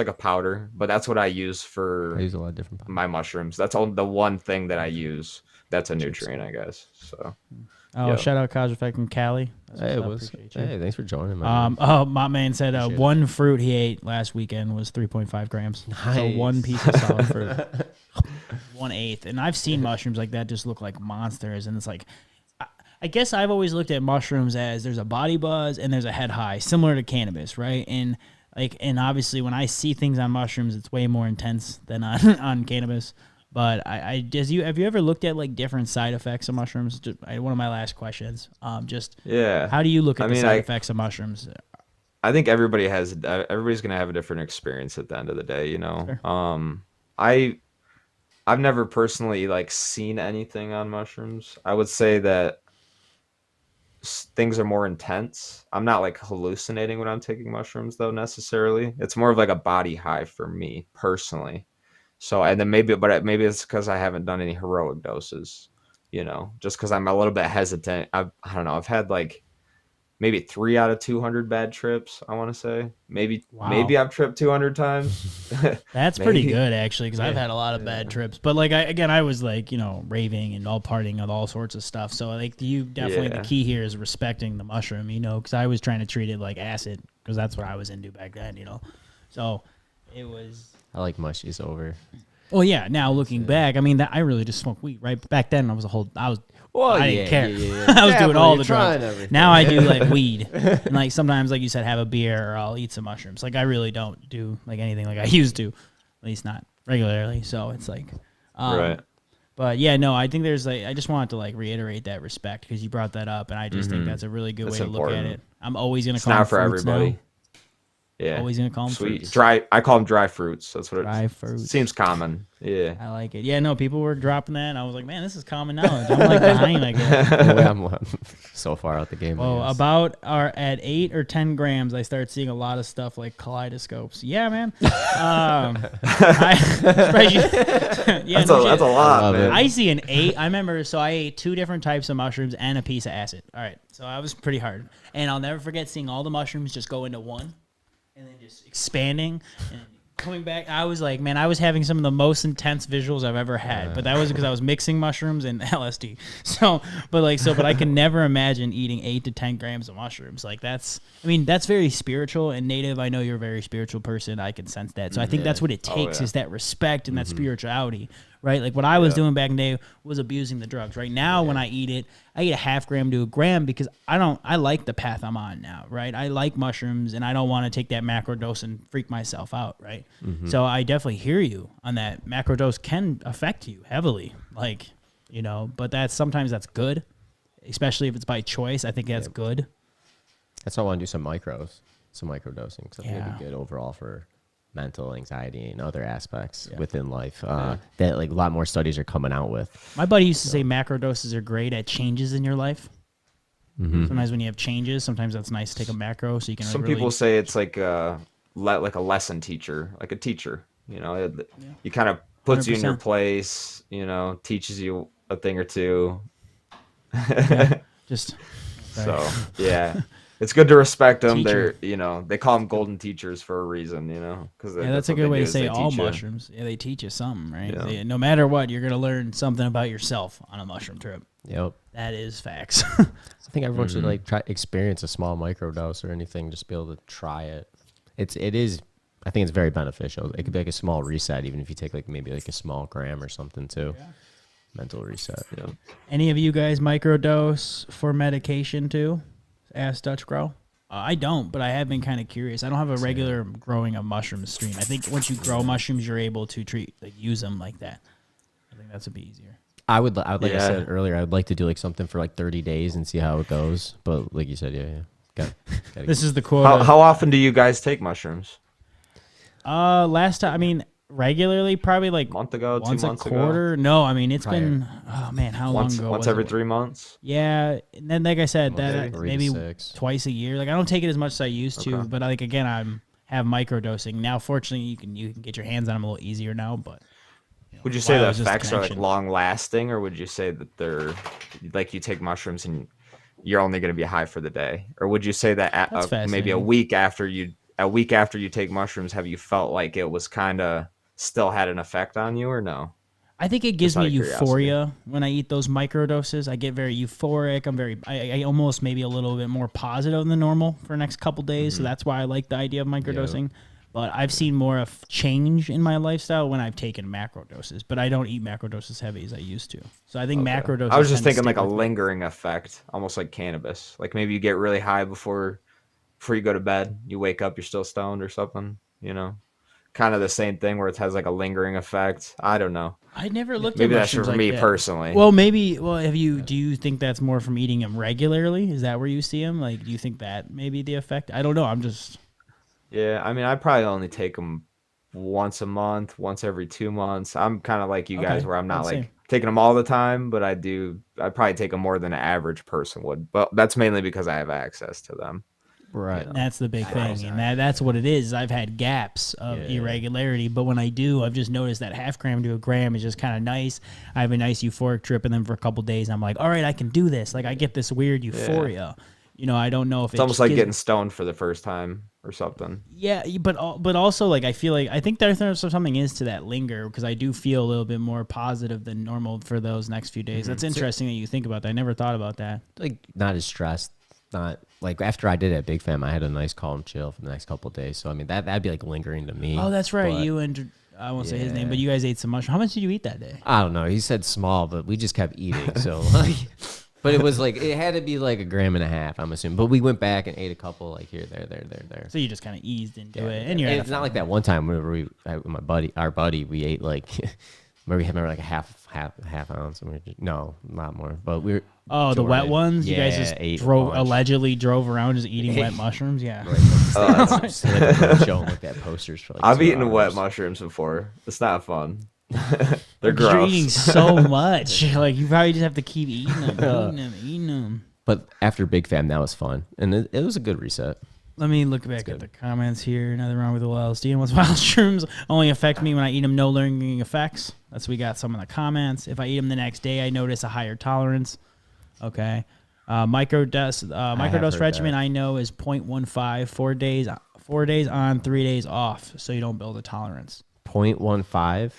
a powder, but that's what I use for I use a lot of different. my mushrooms. That's the one thing that I use. That's a nutrient, I guess. So Oh, Yeah. shout out Cause Effect and Cali. That's Hey, what's it up. was. Appreciate you. Hey, thanks for joining. Man. My man said Appreciate it. one fruit he ate last weekend was 3.5 grams. So one Nice. piece of solid fruit, 1/8. And I've seen mushrooms like that just look like monsters. And it's like, I guess I've always looked at mushrooms as there's a body buzz and there's a head high, similar to cannabis, right? And obviously when I see things on mushrooms, it's way more intense than on on cannabis. But have you ever looked at like different side effects of mushrooms? One of my last questions. yeah. How do you look at I the mean, side effects of mushrooms? I think everybody's gonna have a different experience at the end of the day. Sure. I've never personally like seen anything on mushrooms. I would say that things are more intense. I'm not like hallucinating when I'm taking mushrooms though necessarily. It's more of like a body high for me personally. So, and then maybe it's because I haven't done any heroic doses, just because I'm a little bit hesitant. I don't know. I've had like maybe 3 out of 200 bad trips. I want to say maybe Wow. I've tripped 200 times. That's pretty Maybe. good actually, because I've Yeah. had a lot of bad trips. But like I was like raving and all partying with all sorts of stuff. So like you definitely the Yeah. key here is respecting the mushroom, because I was trying to treat it like acid because that's what I was into back then. So it was. I like mushies over. Well, yeah. Now looking back, I mean that I really just smoked weed. Right back then, I Well, didn't care. Yeah. I was doing Definitely, all you're the trying drugs. everything. Now I do like weed, and like sometimes, like you said, have a beer or I'll eat some mushrooms. Like I really don't do like anything like I used to, at least not regularly. So it's like, Right. But yeah, no, I think there's like I just wanted to like reiterate that respect because you brought that up, and I just think that's a really good That's way to look at important. it. I'm always gonna It's call not them for fruits everybody. now. Yeah. Always gonna call them Sweet. fruits. I call them dry fruits. That's what Dry it fruits. seems common. Yeah. I like it. Yeah, no, people were dropping that, and I was like, man, this is common knowledge. I'm like behind like that. I'm so far out the game. Well, I guess. about at 8 or 10 grams, I start seeing a lot of stuff like kaleidoscopes. Yeah, man. That's a lot, love man. it. I see an 8. I remember, so I ate 2 different types of mushrooms and a piece of acid. All right, so I was pretty hard. And I'll never forget seeing all the mushrooms just go into one and then just expanding and coming back. I was like, man, I was having some of the most intense visuals I've ever had. But that was because I was mixing mushrooms and LSD. But I can never imagine eating 8 to 10 grams of mushrooms. Like that's very spiritual and native. I know you're a very spiritual person. I can sense that. So I think that's what it takes is that respect and that spirituality, right? Like what I was doing back in the day was abusing the drugs. Right now, when I eat a half gram to a gram because I like the path I'm on now, right? I like mushrooms and I don't want to take that macro dose and freak myself out, right? So I definitely hear you on that. Macro dose can affect you heavily, like, but sometimes that's good, especially if it's by choice. I think that's good. That's why I want to do some micro dosing because I think it'd Yeah. be good overall for mental anxiety and other aspects within life that like a lot more studies are coming out with. My buddy used to say macro doses are great at changes in your life. Sometimes when you have changes, sometimes that's nice to take a macro so you can. Some really, people say it's like a lesson teacher, like a teacher. He kind of puts you in your 100%. place. Teaches you a thing or two. just So yeah, it's good to respect them. Teacher. They call them golden teachers for a reason. Because that's a good way to say all mushrooms. Yeah, they teach you something, right? No matter what, you're gonna learn something about yourself on a mushroom trip. Yep. That is facts. I think everyone should like try experience a small microdose or anything, just be able to try it. It is. I think it's very beneficial. It could be like a small reset, even if you take like maybe like a small gram or something too. Mental reset. Yeah. Any of you guys microdose for medication too? Ask Dutch Grow. I don't, but I have been kind of curious. I don't have a regular growing a mushroom stream. I think once you grow mushrooms, you're able to use them like that. I think that's a bit easier. I would like I said earlier, I would like to do like something for like 30 days and see how it goes. But like you said, gotta This is the quote. How often do you guys take mushrooms? Last time, regularly, probably like Month ago, once 2 a months quarter. ago? No, it's been how long ago? Once was every it? 3 months? Yeah, and then like I said, that 3 to maybe 6. twice a year. Like I don't take it as much as I used to, but like again, I'm have microdosing now. Fortunately, you can get your hands on them a little easier now. But Would you say Wow, the it's just effects are like connection. long lasting, or would you say that they're like you take mushrooms and you're only going to be high for the day, or would you say that That's maybe a fascinating. week after you take mushrooms, have you felt like it was kind of still had an effect on you, or no? I think it gives Just out me of curiosity. euphoria when I eat those microdoses. I get very euphoric. I almost maybe a little bit more positive than normal for the next couple days. So that's why I like the idea of microdosing. But I've seen more of change in my lifestyle when I've taken macro doses. But I don't eat macro doses heavy as I used to. So I think macro doses. I was just tend to thinking like stick a with me. lingering effect, almost like cannabis. Like maybe you get really high before you go to bed. You wake up, you're still stoned or something. Kind of the same thing where it has like a lingering effect. I don't know. I never looked Maybe at that's mushrooms for like me that. personally. Well, maybe. Well, do you think that's more from eating them regularly? Is that where you see them? Like, do you think that may be the effect? I don't know. I'm just. Yeah, I probably only take them once a month, once every 2 months. I'm kind of like you guys Okay, where I'm not I'd say. like taking them all the time, but I probably take them more than an average person would. But that's mainly because I have access to them. Right. And that's the big thing, and that's what it is. I've had gaps of irregularity, but when I do, I've just noticed that half gram to a gram is just kind of nice. I have a nice euphoric trip, and then for a couple days, I'm like, all right, I can do this. Like I get this weird euphoria. You know, I don't know if It's almost like getting stoned for the first time or something. Yeah, but also like I feel like I think there's something is to that linger, because I do feel a little bit more positive than normal for those next few days. That's interesting that you think about that. I never thought about that. Like not as stressed. Not like after I did it at Big Fam, I had a nice calm chill for the next couple of days. So I mean that'd be like lingering to me. Oh, that's right. But You and I won't say his name, but you guys ate some mushrooms. How much did you eat that day? I don't know. He said small, but we just kept eating. So but it was like it had to be like 1.5 grams, I'm assuming. But we went back and ate a couple like here, there. So you just kind of eased into it, and it's not like that one time whenever our buddy, we ate like remember like a half ounce. No, not more. But we were. Oh, the wet ones? Yeah, you guys just allegedly drove around just eating wet mushrooms? Yeah. Right. Showing like that posters for like I've eaten wet mushrooms before. It's not fun. They're gross. You're eating so much. Like you probably just have to keep eating them. But after Big Fam, that was fun. And it was a good reset. Let me look back at the comments here. Nothing wrong with the LSD and what's mushrooms only affect me when I eat them. No lingering effects. That's we got some in the comments. If I eat them the next day, I notice a higher tolerance. Okay. Microdose regimen that. I know is 0.15, 4 days on, 3 days off, so you don't build a tolerance. 0.15?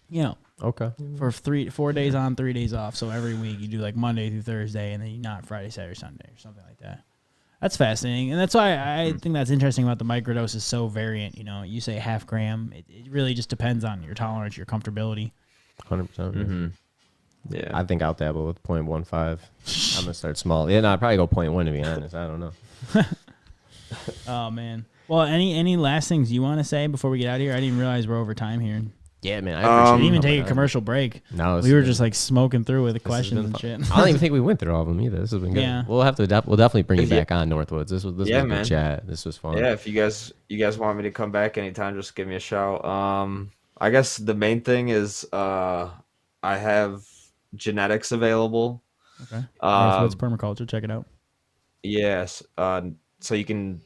Yeah. Okay. For 4 days on, 3 days off. So every week you do like Monday through Thursday, and then you not Friday, Saturday, Sunday, or something like that. That's fascinating, and that's why I think that's interesting about the microdose is so variant. You know, you say half gram, it really just depends on your tolerance, your comfortability. 100%. Mm-hmm. Yeah, I think I'll dabble with 0.15. I'm gonna start small. Yeah, no, I'd probably go 0.1 to be honest. I don't know. Oh man. Well, any last things you want to say before we get out of here? I didn't realize we're over time here. Yeah, man. I appreciate didn't even take a commercial break. No, we were just like smoking through with the questions and shit. I don't even think we went through all of them either. This has been good. Yeah. We'll have to. We'll definitely bring you back on Northwoods. This was a good chat. This was fun. Yeah, if you guys want me to come back anytime, just give me a shout. I guess the main thing is I have genetics available. Okay. Northwoodspermaculture. Check it out. Yes. So you can.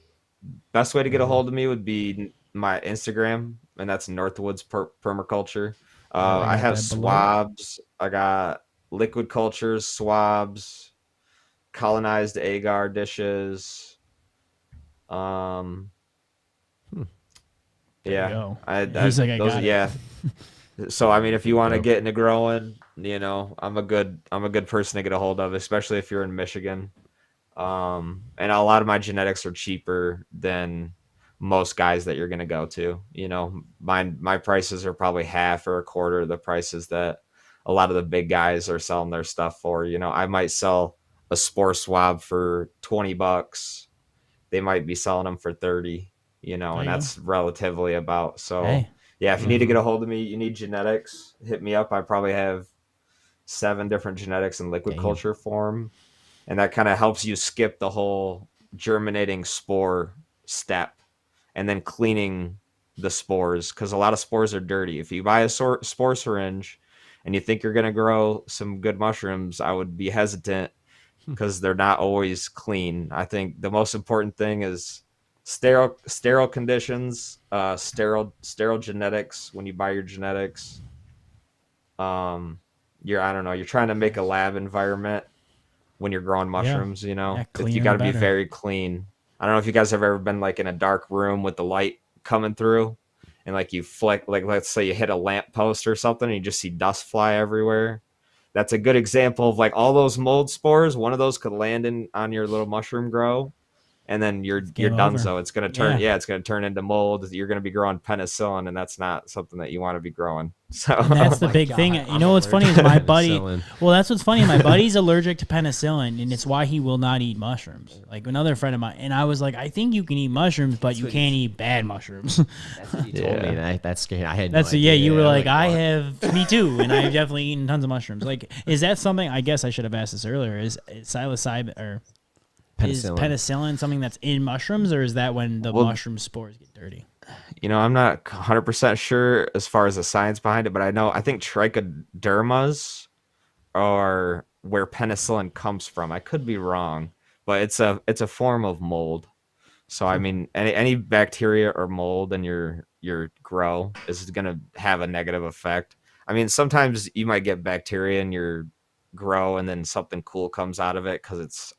Best way to get a hold of me would be my Instagram, and that's Northwoodspermaculture. I have swabs. I got liquid cultures, swabs, colonized agar dishes. Yeah. So I mean, if you want to get into growing, you know, I'm a good person to get a hold of, especially if you're in Michigan. And a lot of my genetics are cheaper than most guys that you're gonna go to. You know, my prices are probably half or a quarter of the prices that a lot of the big guys are selling their stuff for. You know, I might sell a spore swab for $20. They might be selling them for 30. You know, and that's relatively about. So yeah, if you need to get a hold of me, you need genetics, hit me up. I probably have 7 different genetics in liquid culture form. And that kind of helps you skip the whole germinating spore step and then cleaning the spores, because a lot of spores are dirty. If you buy a spore syringe and you think you're going to grow some good mushrooms, I would be hesitant because they're not always clean. I think the most important thing is sterile conditions, sterile genetics. When you buy your genetics, you're trying to make a lab environment when you're growing mushrooms, you know, you got to be very clean. I don't know if you guys have ever been like in a dark room with the light coming through and like you flick, like let's say you hit a lamp post or something and you just see dust fly everywhere. That's a good example of like all those mold spores. One of those could land on your little mushroom grow, and then you're done. So it's going to turn, it's going to turn into mold. You're going to be growing penicillin, and that's not something that you want to be growing. So and that's the big thing. You know what's funny is my buddy. Well, that's what's funny. My buddy's allergic to penicillin, and it's why he will not eat mushrooms. Like another friend of mine, and I was like, I think you can eat mushrooms, but you can't eat bad mushrooms. That's what he told me. That's scary. I had no idea. Yeah. You were like, I have me too, and I've definitely eaten tons of mushrooms. Like, is that something? I guess I should have asked this earlier. Is psilocybin or is penicillin something that's in mushrooms, or is that when the mushroom spores get dirty? You know, I'm not 100% sure as far as the science behind it, but I think trichodermas are where penicillin comes from. I could be wrong, but it's a form of mold. So I mean, any bacteria or mold in your grow is gonna have a negative effect. I mean, sometimes you might get bacteria in your grow, and then something cool comes out of it because it's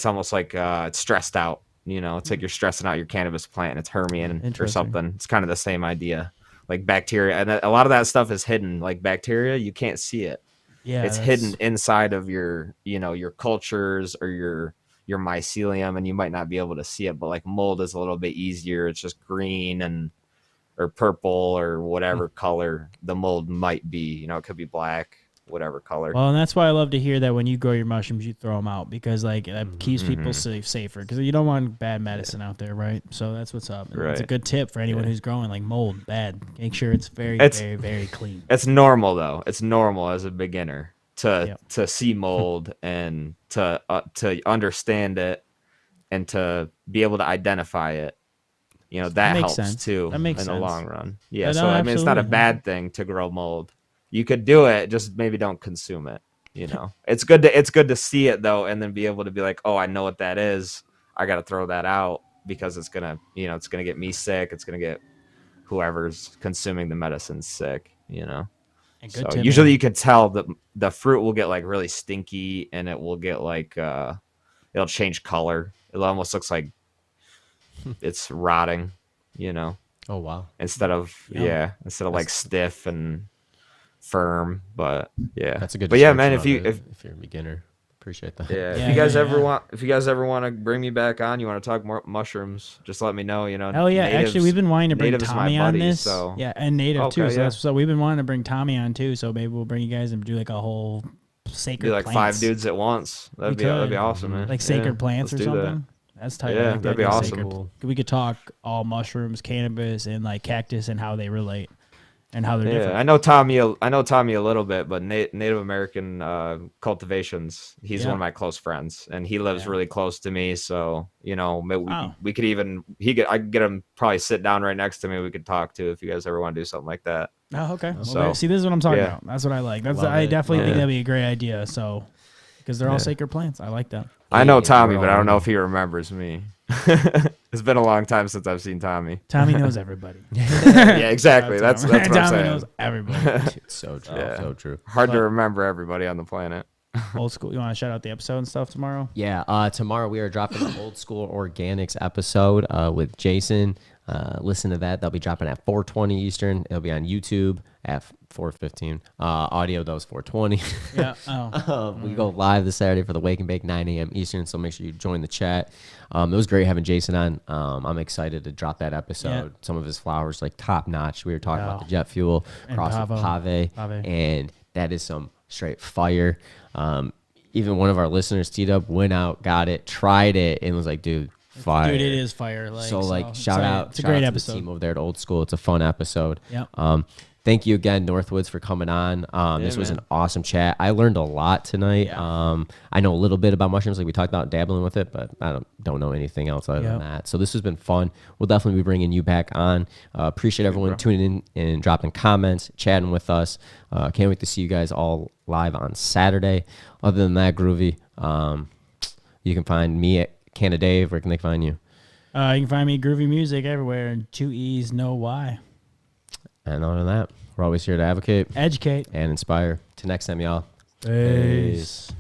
almost like it's stressed out. You know, it's like you're stressing out your cannabis plant, and it's Hermian or Interesting. something. It's kind of the same idea, like bacteria, and a lot of that stuff is hidden. Like bacteria, you can't see it. Yeah, It's hidden that's inside of your, your cultures or your mycelium, and you might not be able to see it. But like mold is a little bit easier. It's just green and or purple or whatever color the mold might be. You know, it could be black, whatever color. well, and that's why I love to hear that when you grow your mushrooms, you throw them out because like that keeps people safer because you don't want bad medicine out there, right? So that's what's up. And it's a Right. good tip for anyone who's growing like mold. Bad. Make sure it's very, It's- very, very clean. It's normal though. It's normal as a beginner to Yep. to see mold and to understand it and to be able to identify it. You know, that makes helps sense. too That makes in the sense. long run. Yeah, No, so I mean it's not a absolutely. bad thing to grow mold. You could do it, just maybe don't consume it, you know. It's good to see it though and then be able to be like, "Oh, I know what that is. I got to throw that out because it's going to, it's going to get me sick. It's going to get whoever's consuming the medicine sick, you know." And So good tip, usually man. you could tell that the fruit will get like really stinky and it will get like it'll change color. It almost looks like it's rotting, you know, Oh wow. instead of like stiff and firm. But yeah, That's a good But yeah, man, description if of it, if you're a beginner, appreciate that. yeah, Yeah, if you guys yeah, ever yeah. want, if you guys ever want to bring me back on, you want to talk more mushrooms, just let me know. You know, Hell yeah! Natives- Actually, we've been wanting to bring Native's my Tommy on buddy, this. so- Yeah, and Native too. Okay, So, yeah. so we've been wanting to bring Tommy on too. So maybe we'll bring you guys and do like a whole sacred be like plants. 5 dudes at once. That'd We be could. awesome, man. like Yeah, sacred plants or let's do that. something. That's tight. I Yeah, like that'd the be idea of awesome. sacred- We could talk all mushrooms, cannabis, and like cactus and how they relate and how they're Yeah, different. I know Tommy a little bit, but Native American cultivations. He's Yeah. one of my close friends, and he lives really close to me. So Wow. we could even I could get him probably sit down right next to me. We could talk to if you guys ever want to do something like that. Oh, okay. Well, So, see, this is what I'm talking yeah. about. That's what I like. That's Love I it. definitely think Yeah. that'd be a great idea. So because they're all Yeah. sacred plants, I like that. I know Yeah, Tommy, we're but I all don't know in. if he remembers me. It's been a long time since I've seen Tommy. Tommy knows everybody. Yeah, exactly. That's what I'm Tommy saying. knows everybody. It's so true. Yeah. So true. Hard to But- remember everybody on the planet. Old school. You want to shout out the episode and stuff tomorrow? Yeah, tomorrow we are dropping the old school organics episode with Jason. Listen to that. They'll be dropping at 4:20 Eastern. It'll be on YouTube at 4:15. Audio though is 4:20. Yeah. Oh. We go live this Saturday for the Wake and Bake 9 a.m. Eastern. So make sure you join the chat. It was great having Jason on. I'm excited to drop that episode. Yeah. Some of his flowers like top notch. We were talking about Yeah. the jet fuel And cross with Pave. Pave, and that is some straight fire. Even one of our listeners, T-Dub, went out, got it, tried it, and was like, "Dude, fire!" Dude, it is fire. Like, So shout out, It's a shout great out to episode. the team over there at Old School. It's a fun episode. Yeah. Thank you again, Northwoods, for coming on. This was man. an awesome chat. I learned a lot tonight. Yeah. I know a little bit about mushrooms, like we talked about dabbling with it, but I don't know anything else other than Yep. that. So this has been fun. We'll definitely be bringing you back on. Appreciate everyone tuning in and dropping comments, chatting with us. Can't wait to see you guys all live on Saturday. Other than that, Groovy, you can find me at Canada Dave. Where can they find you? You can find me Groovy Music everywhere and 2 E's, no Y. And other than that, we're always here to advocate Educate. and inspire. Till next time, y'all. Peace.